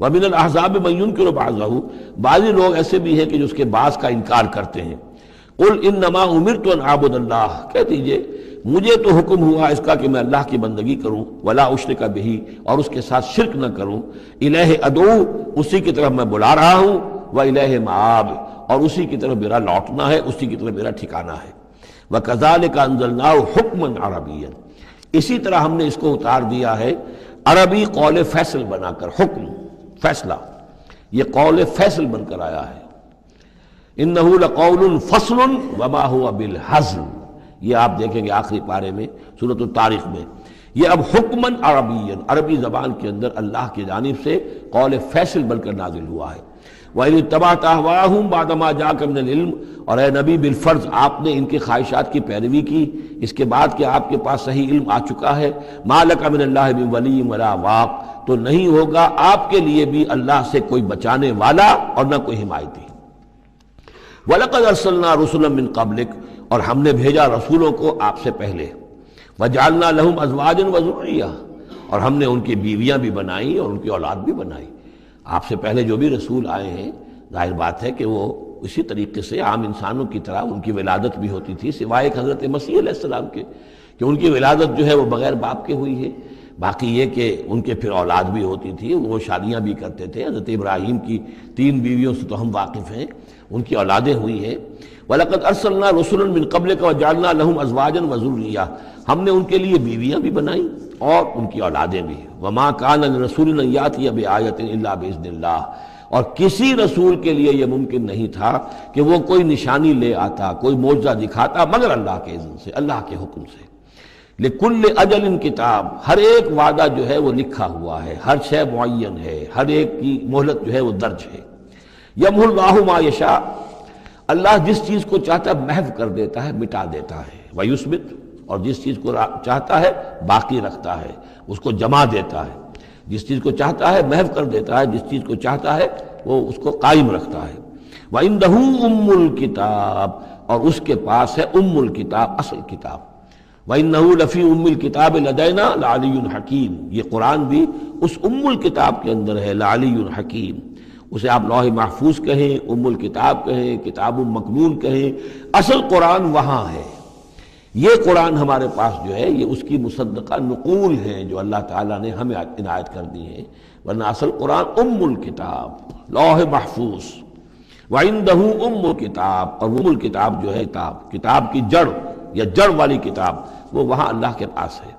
Speaker 1: وَمِنَ الْأَحْزَابِ مَن يُنكِرُ بَعْضَهُ، بعضی لوگ ایسے بھی ہیں کہ جو اس کے بعض کا انکار کرتے ہیں۔ قُلْ إِنَّمَا أُمِرْتُ أَنْ أَعْبُدَ اللَّهَ، کہہ دیجئے مجھے تو حکم ہوا اس کا کہ میں اللہ کی بندگی کروں، وَلَا أُشْرِكَ بِهِ، اور اس کے ساتھ شرک نہ کروں، إِلَيْهِ أَدْعُو، اسی کی طرف میں بلا رہا ہوں، وَإِلَيْهِ مَآبِ، اور اسی کی طرف میرا لوٹنا ہے، اسی کی طرف میرا ٹھکانہ ہے۔ وَكَذَلِكَ أَنزَلْنَاهُ حُكْمًا عَرَبِيًّا، اسی طرح ہم نے اس کو اتار دیا ہے عربی قول فیصل بنا کر، حکم فیصلہ، یہ قول فیصل بن کر آیا ہے۔ إِنَّهُ لَقَوْلٌ فَصْلٌ وَمَا هُوَ بِالْحَزْلِ، یہ آپ دیکھیں گے آخری پارے میں سورۃ الطارق میں، یہ اب حکماً عربیًا، عربی زبان کے اندر اللہ کی جانب سے قول فیصل بن کر نازل ہوا ہے۔ وَإِنِ اتَّبَعْتَ أَهْوَاءَهُمْ بَعْدَ مَا جَاءَكَ مِنَ الْعِلْمِ، اور اے نبی بالفرض آپ نے ان کی خواہشات کی پیروی کی اس کے بعد کہ آپ کے پاس صحیح علم آ چکا ہے۔ مَا لَكَ مِنَ اللَّهِ مِن وَلِيٍّ وَلَا وَاقٍ، تو نہیں ہوگا آپ کے لیے بھی اللہ سے کوئی بچانے والا اور نہ کوئی حمایتی۔ وَلَقَدْ أَرْسَلْنَا رُسُلًا مِّن قَبْلِكَ، اور ہم نے بھیجا رسولوں کو آپ سے پہلے۔ وَجَعَلْنَا لَهُمْ أَزْوَاجًا وَذُرِّيَّةً، اور ہم نے ان کی بیویاں بھی بنائیں اور ان کی اولاد بھی بنائی۔ آپ سے پہلے جو بھی رسول آئے ہیں ظاہر بات ہے کہ وہ اسی طریقے سے عام انسانوں کی طرح ان کی ولادت بھی ہوتی تھی، سوائے ایک حضرت مسیح علیہ السلام کے کہ ان کی ولادت جو ہے وہ بغیر باپ کے ہوئی ہے۔ باقی یہ کہ ان کے پھر اولاد بھی ہوتی تھی، وہ شادیاں بھی کرتے تھے۔ حضرت ابراہیم کی 3 بیویوں سے تو ہم واقف ہیں، ان کی اولادیں ہوئی ہیں۔ وَلَقَدْ أَرْسَلْنَا رُسُلًا مِّن قَبْلِكَ وَجَعَلْنَا لَهُمْ أَزْوَاجًا وَذُرِّيَّةً، ہم نے ان کے لیے بیویاں بھی بنائیں اور ان کی اولادیں بھی۔ وَمَا كَانَ لِرَسُولٍ أَن يَأْتِيَ بِآيَةٍ إِلَّا بِإِذْنِ اللَّهِ، اور کسی رسول کے لیے یہ ممکن نہیں تھا کہ وہ کوئی نشانی لے آتا، کوئی معجزہ دکھاتا، مگر اللہ کے اذن سے، اللہ کے حکم سے۔ لِكُلِّ أَجَلٍ کتاب، ہر ایک وعدہ جو ہے وہ لکھا ہوا ہے، ہر شے معین ہے، ہر ایک کی مہلت جو ہے وہ درج ہے۔ يَمْحُو اللَّهُ مَا يَشَاءُ، اللہ جس چیز کو چاہتا ہے محو کر دیتا ہے، مٹا دیتا ہے۔ وَيُثْبِتُ، اور جس چیز کو چاہتا ہے باقی رکھتا ہے، اس کو جمع دیتا ہے۔ جس چیز کو چاہتا ہے محو کر دیتا ہے، جس چیز کو چاہتا ہے وہ اس کو قائم رکھتا ہے۔ وَعِندَهُ أُمُّ الْكِتَابِ، اور اس کے پاس ہے ام الکتاب، اصل کتاب۔ وَإِنَّهُ لَفِي أُمِّ الْكِتَابِ لَدَيْنَا لَعَلِيٌّ حَكِيمٌ، یہ قرآن بھی اس ام الکتاب کے اندر ہے، لَعَلِيٌّ حَكِيمٌ، اسے آپ لوح محفوظ کہیں، ام الکتاب کہیں، کتاب مکنون کہیں، اصل قرآن وہاں ہے۔ یہ قرآن ہمارے پاس جو ہے یہ اس کی مصدقہ نقول ہیں جو اللہ تعالیٰ نے ہمیں عنایت کر دی ہیں، ورنہ اصل قرآن ام الکتاب لوح محفوظ، وَعِندَهُ ام الکتاب، اور وہ ام الکتاب جو ہے کتاب کی جڑ یا جڑ والی کتاب وہ وہاں اللہ کے پاس ہے۔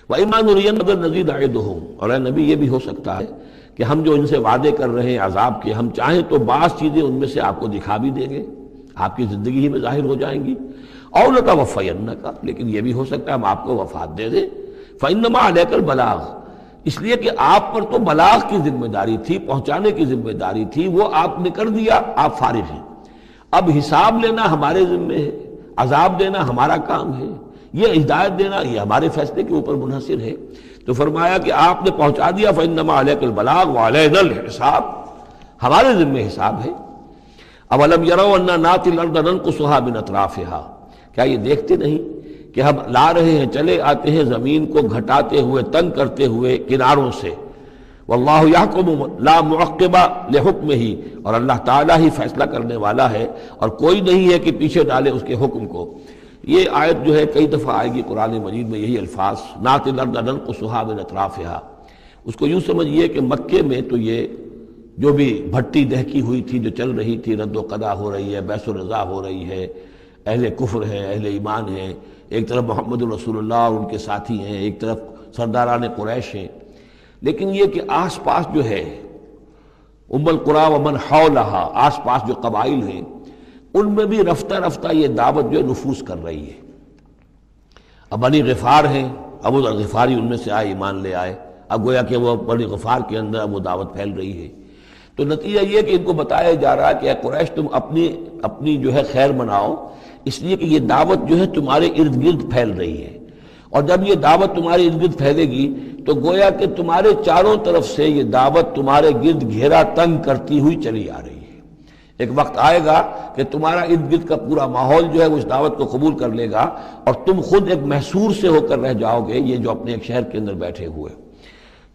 Speaker 1: وَإِمَّا نُرِيَنَّكَ نَزِيدَ عِدُهُمْ، اور اے نبی یہ بھی ہو سکتا ہے کہ ہم جو ان سے وعدے کر رہے ہیں عذاب کے، ہم چاہیں تو بعض چیزیں ان میں سے آپ کو دکھا بھی دیں گے، آپ کی زندگی ہی میں ظاہر ہو جائیں گی، اور لَتَوَفَّيَنَّكَ، لیکن یہ بھی ہو سکتا ہے ہم آپ کو وفات دے دیں۔ فَإِنَّمَا عَلَيْكَ الْبَلَاغُ، اس لیے کہ آپ پر تو بلاغ کی ذمہ داری تھی، پہنچانے کی ذمہ داری تھی، وہ آپ نے کر دیا، آپ فارغ ہیں۔ اب حساب لینا ہمارے ذمہ ہے، عذاب دینا ہمارا کام ہے، یہ ہدایت دینا یہ ہمارے فیصلے کے اوپر منحصر ہے۔ تو فرمایا کہ آپ نے پہنچا دیا، فَإِنَّمَا عَلَيْكَ الْبَلَاغُ وَعَلَيْنَا الْحِسَابُ، ہمارے ذمہ حساب ہے۔ أَوَلَمْ يَرَوْا أَنَّا نَأْتِي الْأَرْضَ نَنْقُصُهَا مِنْ أَطْرَافِهَا، کیا یہ دیکھتے نہیں کہ ہم لا رہے ہیں، چلے آتے ہیں زمین کو گھٹاتے ہوئے، تنگ کرتے ہوئے کناروں سے۔ وَاللَّهُ يَحْكُمُ لَا مُعَقِّبَ لِحُكْمِهِ، اور اللہ تعالیٰ ہی فیصلہ کرنے والا ہے اور کوئی نہیں ہے کہ پیچھے ڈالے اس کے حکم کو۔ یہ آیت جو ہے کئی دفعہ آئے گی قرآن مجید میں، یہی الفاظ نَأْتِي الْأَرْضَ نَنْقُصُهَا مِنْ أَطْرَافِهَا۔ اس کو یوں سمجھیے کہ مکے میں تو یہ جو بھی بھٹی دہکی ہوئی تھی، جو چل رہی تھی، رد و قضا ہو رہی ہے، بیس و رضا ہو رہی ہے، اہل کفر ہیں، اہل ایمان ہیں، ایک طرف محمد رسول اللہ اور ان کے ساتھی ہیں، ایک طرف سرداران قریش ہیں، لیکن یہ کہ آس پاس جو ہے ام القریٰ ومن حولہا، آس پاس جو قبائل ہیں ان میں بھی رفتہ رفتہ یہ دعوت جو ہے نفوذ کر رہی ہے۔ اب بنی غفار ہیں، ابو ذر غفاری ان میں سے آئے، ایمان لے آئے، اب گویا کہ وہ بنی غفار کے اندر اب وہ دعوت پھیل رہی ہے۔ تو نتیجہ یہ کہ ان کو بتایا جا رہا ہے کہ اے قریش تم اپنی جو ہے خیر مناؤ، اس لیے کہ یہ دعوت جو ہے تمہارے ارد گرد پھیل رہی ہے، اور جب یہ دعوت تمہارے ارد گرد پھیلے گی تو گویا کہ تمہارے چاروں طرف سے یہ دعوت تمہارے گرد گھیرا تنگ کرتی ہوئی چلی آ رہی ہے۔ ایک وقت آئے گا کہ تمہارا ارد گرد کا پورا ماحول جو ہے وہ اس دعوت کو قبول کر لے گا، اور تم خود ایک محصور سے ہو کر رہ جاؤ گے، یہ جو اپنے ایک شہر کے اندر بیٹھے ہوئے۔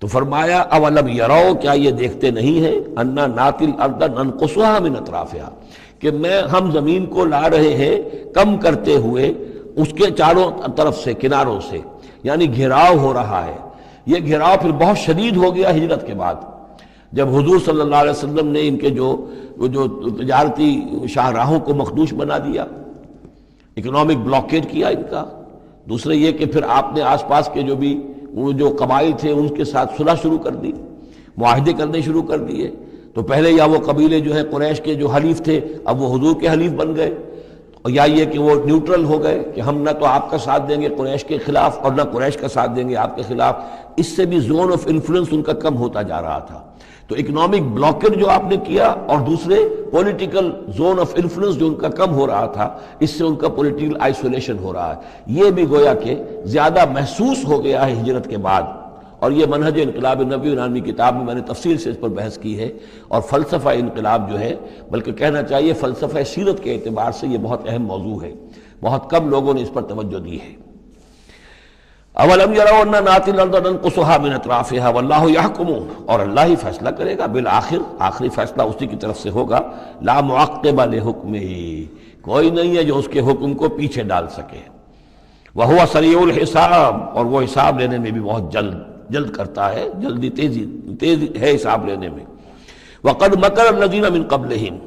Speaker 1: تو فرمایا اولم یرو، کیا یہ دیکھتے نہیں ہیں، انا ناتی الارض ننقصها من اطرافها، کہ ہم زمین کو لا رہے ہیں کم کرتے ہوئے اس کے چاروں طرف سے، کناروں سے، یعنی گھیراؤ ہو رہا ہے۔ یہ گھیراؤ پھر بہت شدید ہو گیا ہجرت کے بعد، جب حضور صلی اللہ علیہ وسلم نے ان کے جو تجارتی شاہراہوں کو مخدوش بنا دیا، اکنامک بلاکیڈ کیا ان کا۔ دوسرے یہ کہ پھر آپ نے آس پاس کے جو قبائل تھے ان کے ساتھ صلح شروع کر دی، معاہدے کرنے شروع کر دیے۔ تو پہلے یا وہ قبیلے جو ہے قریش کے جو حلیف تھے اب وہ حضور کے حلیف بن گئے، اور یا یہ کہ وہ نیوٹرل ہو گئے کہ ہم نہ تو آپ کا ساتھ دیں گے قریش کے خلاف اور نہ قریش کا ساتھ دیں گے آپ کے خلاف۔ اس سے بھی زون آف انفلوئنس ان کا کم ہوتا جا رہا تھا۔ تو اکنامک بلاکیڈ جو آپ نے کیا، اور دوسرے پولیٹیکل زون آف انفلوئنس جو ان کا کم ہو رہا تھا، اس سے ان کا پولیٹیکل آئسولیشن ہو رہا ہے، یہ بھی گویا کہ زیادہ محسوس ہو گیا ہے ہجرت کے بعد۔ اور یہ منہج انقلاب نبوی نامی کتاب میں نے تفصیل سے اس پر بحث کی ہے، اور فلسفہ انقلاب جو ہے، بلکہ کہنا چاہیے فلسفہ سیرت کے اعتبار سے یہ بہت اہم موضوع ہے، بہت کم لوگوں نے اس پر توجہ دی ہے۔ اولم یروا انا ناتی الارض ننقصها من اطرافها واللہ یحکم، اور اللہ ہی فیصلہ کرے گا، بالآخر آخری فیصلہ اسی کی طرف سے ہوگا۔ لا معقب لحکمہ، کوئی نہیں ہے جو اس کے حکم کو پیچھے ڈال سکے۔ وہو سریع الحساب، اور وہ حساب لینے میں بھی بہت جلد کرتا ہے، جلدی تیزی ہے حساب لینے میں۔ وقد مکر الذین من قبلہم،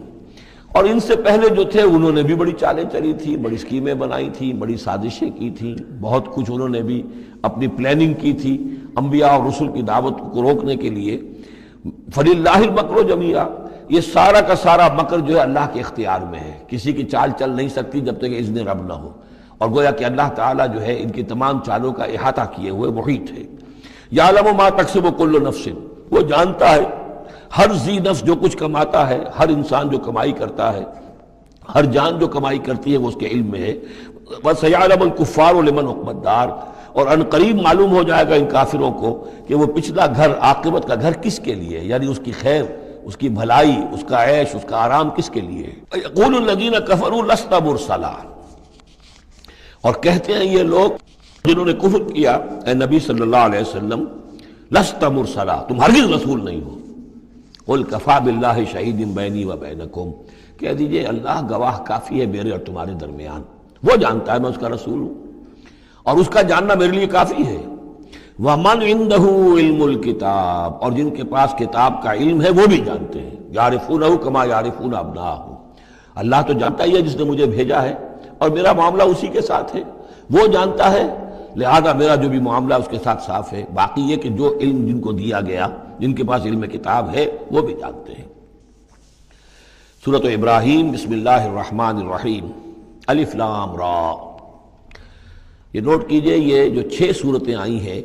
Speaker 1: اور ان سے پہلے جو تھے انہوں نے بھی بڑی چالیں چلی تھی، بڑی اسکیمیں بنائی تھیں، بڑی سازشیں کی تھیں، بہت کچھ انہوں نے بھی اپنی پلاننگ کی تھی انبیاء اور رسل کی دعوت کو روکنے کے لیے۔ فللہ المکر جمیعا، یہ سارا کا سارا مکر جو ہے اللہ کے اختیار میں ہے، کسی کی چال چل نہیں سکتی جب تک اذن رب نہ ہو، اور گویا کہ اللہ تعالیٰ جو ہے ان کی تمام چالوں کا احاطہ کیے ہوئے محیط ہے۔ یعلم ما تکسب کل نفس، وہ جانتا ہے ہر ذی نفس جو کچھ کماتا ہے، ہر انسان جو کمائی کرتا ہے، ہر جان جو کمائی کرتی ہے وہ اس کے علم میں ہے۔ وَسَيَعْلَمُ الْكُفَّارُ لِمَنْ عُقْبَى الدَّارِ، اور ان قریب معلوم ہو جائے گا ان کافروں کو کہ وہ پچھلا گھر، عاقبت کا گھر کس کے لیے، یعنی اس کی خیر، اس کی بھلائی، اس کا عیش، اس کا آرام کس کے لیے۔ يَقُولُ الَّذِينَ كَفَرُوا لَسْتَ مُرْسَلًا، اور کہتے ہیں یہ لوگ جنہوں نے کفر کیا، اے نبی صلی اللہ علیہ وسلم، لست مرسلا، تم ہرگز رسول نہیں ہو۔ قل کفا باللہ شہید بینی و بینکم، کہہ دیجئے اللہ گواہ کافی ہے میرے اور تمہارے درمیان، وہ جانتا ہے میں اس کا رسول ہوں۔ اور اس کا جاننا میرے لیے کافی ہے۔ وَمَنْ عِنْدَهُ عِلْمُ الْكِتَابِ، اور جن کے پاس کتاب کا علم ہے وہ بھی جانتے ہیں، يَعْرِفُونَهُ كَمَا يَعْرِفُونَ أَبْنَاءَهُمْ، اللہ تو جانتا ہی ہے جس نے مجھے بھیجا ہے اور میرا معاملہ اسی کے ساتھ ہے، وہ جانتا ہے، لہذا میرا جو بھی معاملہ اس کے ساتھ صاف ہے۔ باقی یہ کہ جو علم جن کو دیا گیا، جن کے پاس علم کتاب ہے، وہ بھی جانتے ہیں۔ سورۃ ابراہیم، بسم اللہ الرحمن الرحیم، الف لام را۔ یہ نوٹ کیجئے، یہ جو 6 صورتیں آئی ہیں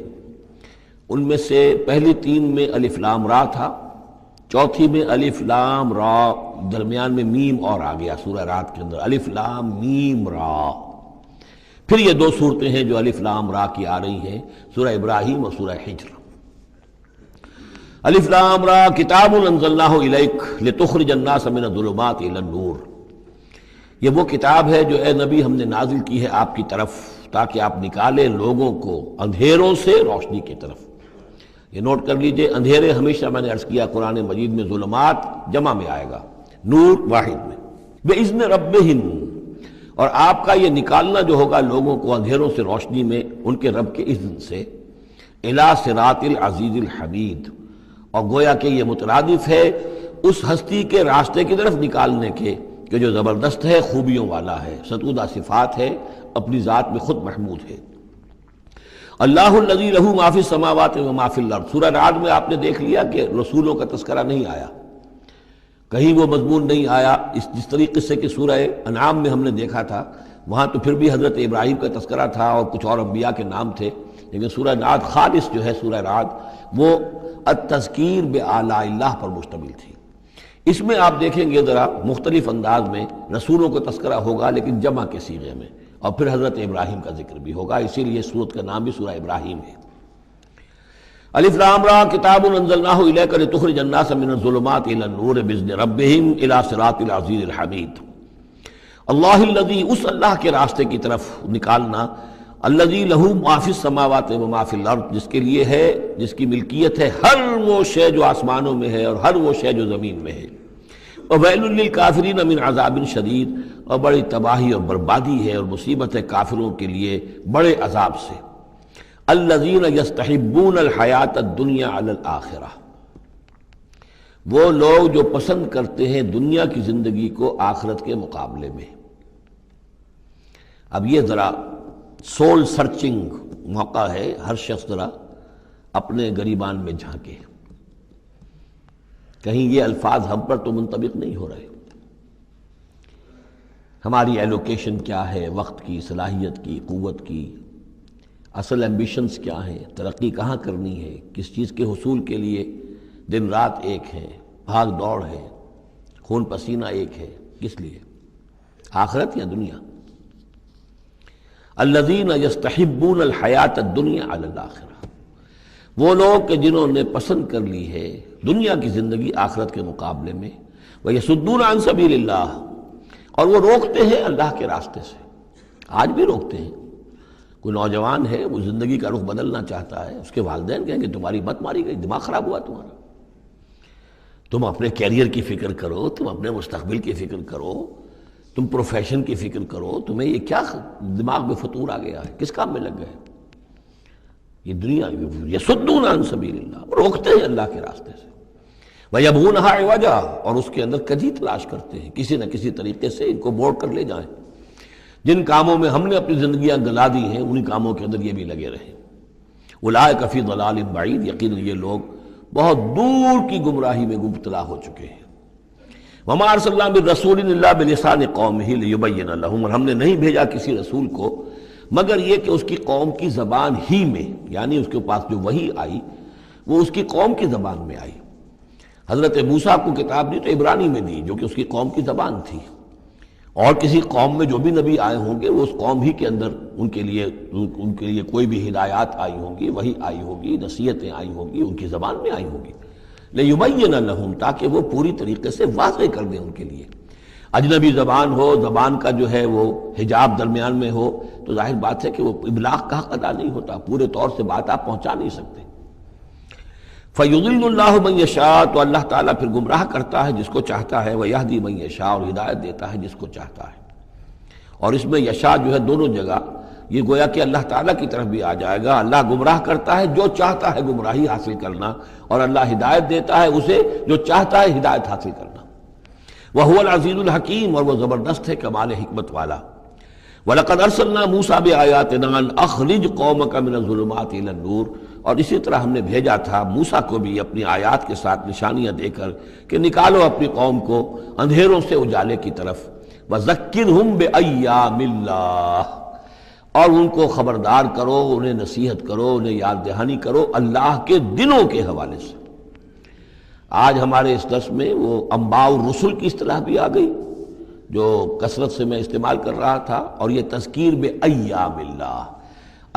Speaker 1: ان میں سے پہلی 3 میں الف لام را تھا، چوتھی میں الف لام را، درمیان میں میم اور آ گیا سورہ رات کے اندر، الف لام میم را۔ پھر یہ 2 صورتیں ہیں جو الف لام را کی آ رہی ہیں، سورہ ابراہیم اور سورہ حجر۔ الف لام را کتاب انزلناہ الیک لتخرج الناس من الظلمات الی النور، یہ وہ کتاب ہے جو اے نبی ہم نے نازل کی ہے آپ کی طرف تاکہ آپ نکالیں لوگوں کو اندھیروں سے روشنی کی طرف۔ یہ نوٹ کر لیجئے، اندھیرے ہمیشہ میں نے عرض کیا قرآن مجید میں ظلمات جمع میں آئے گا، نور واحد میں، بِإِذْنِ رَبِّهِمْ، اور آپ کا یہ نکالنا جو ہوگا لوگوں کو اندھیروں سے روشنی میں ان کے رب کے اذن سے، اِلَى صِرَاطِ الْعَزِيزِ الْحَمِيدِ، اور گویا کہ یہ مترادف ہے اس ہستی کے راستے کی طرف نکالنے کے کہ جو زبردست ہے، خوبیوں والا ہے، ستودہ صفات ہے، اپنی ذات میں خود محمود ہے۔ اللہ الذی لہ ما فی السماوات و ما فی الارض، سورہ رعد میں آپ نے دیکھ لیا کہ رسولوں کا تذکرہ نہیں آیا، کہیں وہ مضمون نہیں آیا، جس طریقے سے کہ سورہ انعام میں ہم نے دیکھا تھا، وہاں تو پھر بھی حضرت ابراہیم کا تذکرہ تھا اور کچھ اور انبیاء کے نام تھے، لیکن سورہ رعد خالص جو ہے سورہ رعد وہ التذکیر بآلاء اللہ پر مشتمل تھی۔ اس میں آپ دیکھیں گے ذرا مختلف انداز میں رسولوں کا تذکرہ ہوگا لیکن جمع کے صیغے میں، اور پھر حضرت ابراہیم کا ذکر بھی ہوگا، اسی لیے سورت کا نام بھی سورہ ابراہیم ہے۔ الف لام را کتاب انزلناہ الیک لتخرج الناس من الظلمات الی النور باذن ربہم الی صراط العزیز الحمید، اللہ الذی، اس اللہ کے راستے کی طرف نکالنا، الذی لہ ما فی السماوات و ما فی الارض، جس کے لیے ہے، جس کی ملکیت ہے ہر وہ شے جو آسمانوں میں ہے اور ہر وہ شے جو زمین میں ہے، وویل للکافرین من عذاب شدید، اور بڑی تباہی اور بربادی ہے اور مصیبت ہے کافروں کے لیے بڑے عذاب سے۔ الذین یستحبون الحیات الدنیا علی الآخرہ، وہ لوگ جو پسند کرتے ہیں دنیا کی زندگی کو آخرت کے مقابلے میں۔ اب یہ ذرا سول سرچنگ موقع ہے، ہر شخص ذرا اپنے گریبان میں جھانکے، کہیں یہ الفاظ ہم پر تو منطبق نہیں ہو رہے۔ ہماری ایلوکیشن کیا ہے، وقت کی، صلاحیت کی، قوت کی، اصل ایمبیشنز کیا ہیں، ترقی کہاں کرنی ہے، کس چیز کے حصول کے لیے دن رات ایک ہے، بھاگ دوڑ ہے، خون پسینہ ایک ہے، کس لیے؟ آخرت یا دنیا؟ الذین یستحبون الحیات الدنیا علی الآخرہ، وہ لوگ کہ جنہوں نے پسند کر لی ہے دنیا کی زندگی آخرت کے مقابلے میں، وَيَصُدُّونَ عَن سَبِيلِ اللَّهِ، اور وہ روکتے ہیں اللہ کے راستے سے، آج بھی روکتے ہیں۔ کوئی نوجوان ہے وہ زندگی کا رخ بدلنا چاہتا ہے، اس کے والدین کہیں کہ تمہاری مت ماری گئی، دماغ خراب ہوا تمہارا، تم اپنے کیریئر کی فکر کرو، تم اپنے مستقبل کی فکر کرو، تم پروفیشن کی فکر کرو، تمہیں یہ کیا دماغ میں فطور آ گیا ہے، کس کام میں لگ گئے؟ یہ دنیا یصدون عن سبیل اللہ، روکتے ہیں اللہ کے راستے سے، وَيَبْغُونَهَا عِوَجًا، اور اس کے اندر کجی تلاش کرتے ہیں، کسی نہ کسی طریقے سے ان کو موڑ کر لے جائیں۔ جن کاموں میں ہم نے اپنی زندگیاں گلا دی ہیں انہی کاموں کے اندر یہ بھی لگے رہیں۔ اولئک فی ضلال بعید، یقیناً یہ لوگ بہت دور کی گمراہی میں مبتلا ہو چکے ہیں۔ وما ارسلنا من رسول الا بلسان قومہ لیبین لہم، اور ہم نے نہیں بھیجا کسی رسول کو مگر یہ کہ اس کی قوم کی زبان ہی میں، یعنی اس کے پاس جو وحی آئی وہ اس کی قوم کی زبان میں آئی۔ حضرت موسیٰ کو کتاب دی تو عبرانی میں دی جو کہ اس کی قوم کی زبان تھی، اور کسی قوم میں جو بھی نبی آئے ہوں گے وہ اس قوم ہی کے اندر ان کے لیے کوئی بھی ہدایات آئی ہوں گی، وحی آئی ہوگی، نصیحتیں آئی ہوں گی، ان کی زبان میں آئی ہوں گی، لیبین لہم، تاکہ وہ پوری طریقے سے واضح کر دیں ان کے لیے۔ اجنبی زبان ہو، زبان کا جو ہے وہ حجاب درمیان میں ہو تو ظاہر بات ہے کہ وہ ابلاغ کا حق ادا نہیں ہوتا، پورے طور سے بات آپ پہنچا نہیں سکتے۔ فَيُضِلُّ اللَّهُ مَن يَشَاءُ، تو اللہ تعالیٰ پھر گمراہ کرتا ہے جس کو چاہتا ہے، وَيَهْدِي مَن يَشَاءُ، اور ہدایت دیتا ہے جس کو چاہتا ہے۔ اور اس میں یشاء جو ہے دونوں جگہ یہ گویا کہ اللہ تعالیٰ کی طرف بھی آ جائے گا۔ اللہ گمراہ کرتا ہے جو چاہتا ہے گمراہی حاصل کرنا، اور اللہ ہدایت دیتا ہے اسے جو چاہتا ہے ہدایت حاصل کرنا۔ وَهُوَ الْعَزِيزُ الْحَكِيمُ، اور وہ زبردست ہے کمال حکمت والا۔ وَلَقَدْ أَرْسَلْنَا مُوسَىٰ بِآيَاتِنَا أَنْ أَخْرِجْ قَوْمَكَ مِنَ الظُّلُمَاتِ إِلَى النُّورِ، اور اسی طرح ہم نے بھیجا تھا موسیٰ کو بھی اپنی آیات کے ساتھ نشانیاں دے کر کہ نکالو اپنی قوم کو اندھیروں سے اجالے کی طرف۔ وَذَكِّرْهُمْ بِأَيَّامِ اللَّهِ، اور ان کو خبردار کرو، انہیں نصیحت کرو، انہیں یاد دہانی کرو اللہ کے دنوں کے حوالے سے۔ آج ہمارے اس درس میں وہ انباء الرسل کی اصطلاح بھی آ گئی جو کثرت سے میں استعمال کر رہا تھا، اور یہ تذکیر بِأَيَّامِ اللَّهِ،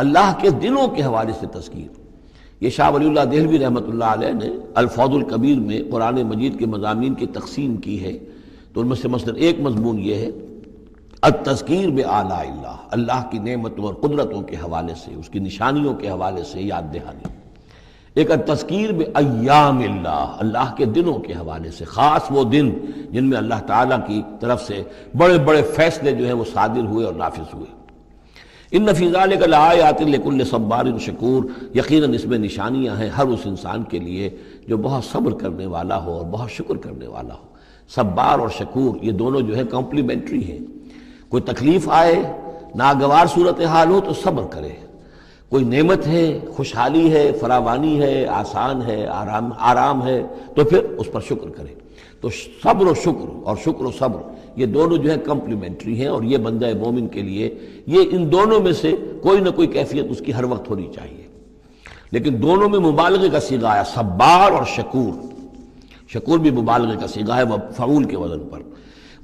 Speaker 1: اللہ کے دنوں کے حوالے سے تذکیر۔ یہ شاہ ولی اللہ دہلوی رحمۃ اللہ علیہ نے الفوض الکبیر میں قرآن مجید کے مضامین کی تقسیم کی ہے، تو ان میں سے مثلا ایک مضمون یہ ہے التذکیر بآلاء اللہ، اللہ کی نعمتوں اور قدرتوں کے حوالے سے، اس کی نشانیوں کے حوالے سے یاد دہانی۔ ایک التذکیر بایام اللہ، اللہ کے دنوں کے حوالے سے، خاص وہ دن جن میں اللہ تعالیٰ کی طرف سے بڑے بڑے فیصلے جو ہیں وہ صادر ہوئے اور نافذ ہوئے۔ ان فی ذلک لآیات لکل صبار شکور، یقیناً اس میں نشانیاں ہیں ہر اس انسان کے لیے جو بہت صبر کرنے والا ہو اور بہت شکر کرنے والا ہو۔ صبار اور شکور یہ دونوں جو ہے کمپلیمنٹری ہیں۔ کوئی تکلیف آئے، ناگوار صورتحال ہو تو صبر کرے، کوئی نعمت ہے، خوشحالی ہے، فراوانی ہے، آسان ہے، آرام ہے تو پھر اس پر شکر کرے۔ تو صبر و شکر اور شکر و صبر یہ دونوں جو ہے کمپلیمنٹری ہیں، اور یہ بندہ مومن کے لیے یہ ان دونوں میں سے کوئی نہ کوئی کیفیت اس کی ہر وقت ہونی چاہیے۔ لیکن دونوں میں مبالغے کا صیغہ ہے، صبار اور شکور۔ شکور بھی مبالغے کا صیغہ ہے مفعول کے وزن پر۔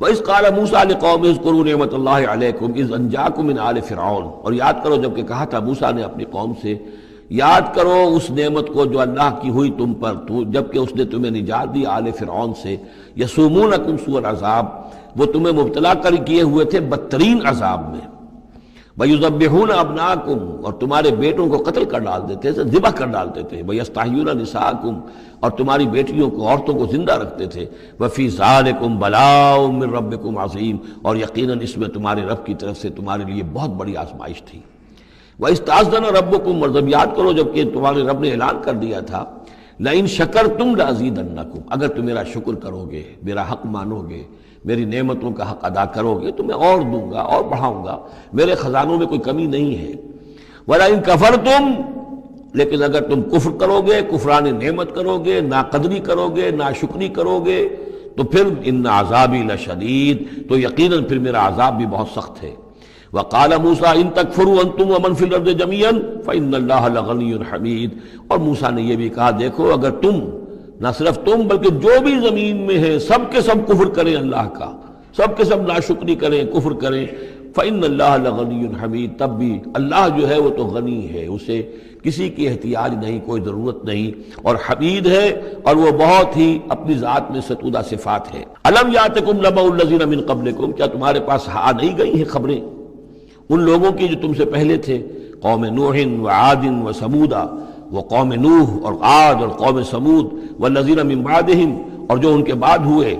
Speaker 1: وَإِذْ قَالَ مُوسَىٰ لِقَوْمِهِ اذْكُرُوا نِعْمَتَ اللَّهِ عَلَيْكُمْ إِذْ أَنْجَاكُم مِّنْ آلِ فِرْعَوْنَ، اور یاد کرو جب کہ کہا تھا موسیٰ نے اپنی قوم سے، یاد کرو اس نعمت کو جو اللہ کی ہوئی تم پر جب کہ اس نے تمہیں نجات دی آل فرعون سے۔ یسومونکم سوء العذاب، وہ تمہیں مبتلا کر کیے ہوئے تھے بدترین عذاب میں۔ وَيُذَبِّحُونَ أَبْنَاءَكُمْ، اور تمہارے بیٹوں کو قتل کر ڈال دیتے تھے، ذبح کر ڈالتے تھے۔ وَيَسْتَحْيُونَ نِسَاءَكُمْ، اور تمہاری بیٹیوں کو، عورتوں کو زندہ رکھتے تھے۔ وَفِي ذَلِكُمْ بَلَاءٌ مِّن رَبِّكُمْ عَظِيمٌ، اور یقیناً اس میں تمہارے رب کی طرف سے تمہارے لیے بہت بڑی آزمائش تھی۔ وَإِسْتَأْذَنَ رَبُّكُمْ، اور جب یاد کرو جب کہ تمہارے رب نے اعلان کر دیا تھا لَإِن شَكَرْتُمْ لَأَزِيدَنَّكُمْ، اگر تم میرا شکر کرو گے، میرا حق مانو گے، میری نعمتوں کا حق ادا کرو گے تو میں اور دوں گا اور بڑھاؤں گا، میرے خزانوں میں کوئی کمی نہیں ہے۔ وَلَئِن كَفَرْتُمْ، لیکن اگر تم کفر کرو گے، کفران نعمت کرو گے، ناقدری کرو گے، ناشکری کرو گے، تو پھر ان عذابی لشدید، تو یقیناً پھر میرا عذاب بھی بہت سخت ہے۔ وقال موسیٰ ان تکفروا انتم ومن فی الارض جميعا فإن اللہ لغنی حمید، اور موسیٰ نے یہ بھی کہا دیکھو اگر تم، نہ صرف تم بلکہ جو بھی زمین میں ہیں سب کے سب کفر کریں اللہ کا، سب کے سب ناشکری کریں، کفر کریں، فإن اللہ لغنی حمید، تب بھی اللہ جو ہے وہ تو غنی ہے، اسے کسی کی احتیاج نہیں، کوئی ضرورت نہیں، اور حمید ہے، اور وہ بہت ہی اپنی ذات میں ستودہ صفات ہے۔ الم یاتکم نبأ الذین من قبلکم، کیا تمہارے پاس آ نہیں گئی ہیں خبریں ان لوگوں کی جو تم سے پہلے تھے، قوم نوح و عاد و ثمود، وہ قوم نوح اور عاد اور قوم ثمود، والذین من بعدہم، اور جو ان کے بعد ہوئے،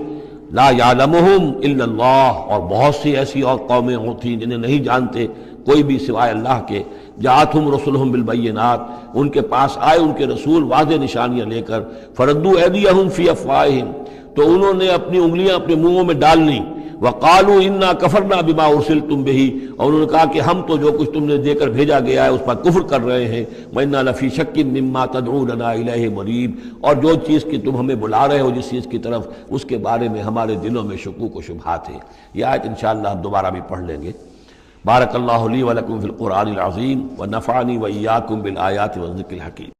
Speaker 1: لا یعلمہم الا اللہ، اور بہت سی ایسی اور قومیں تھیں جنہیں نہیں جانتے کوئی بھی سوائے اللہ کے، جاءتہم رسلہم بالبینات، ان کے پاس آئے ان کے رسول واضح نشانیاں لے کر، فردوا ایدیہم فی افواہہم، تو انہوں نے اپنی انگلیاں اپنے منہوں میں ڈال لیں، وقالوا انا کفرنا بما ارسلتم به، اور انہوں نے کہا کہ ہم تو جو کچھ تم نے دے کر بھیجا گیا ہے اس پر کفر کر رہے ہیں، وَإِنَّا لَفِي شَكٍّ مِّمَّا تَدْعُونَنَا إِلَيْهِ مُرِيبٍ، اور جو چیز کی تم ہمیں بلا رہے ہو جس چیز کی طرف، اس کے بارے میں ہمارے دلوں میں شکوک و شبہات ہیں۔ یہ آیت انشاءاللہ ہم دوبارہ بھی پڑھ لیں گے۔ بارک اللہ لی ولکم فی القرآن العظیم ونفعنی وإیاکم بالآیات والذکر الحکیم۔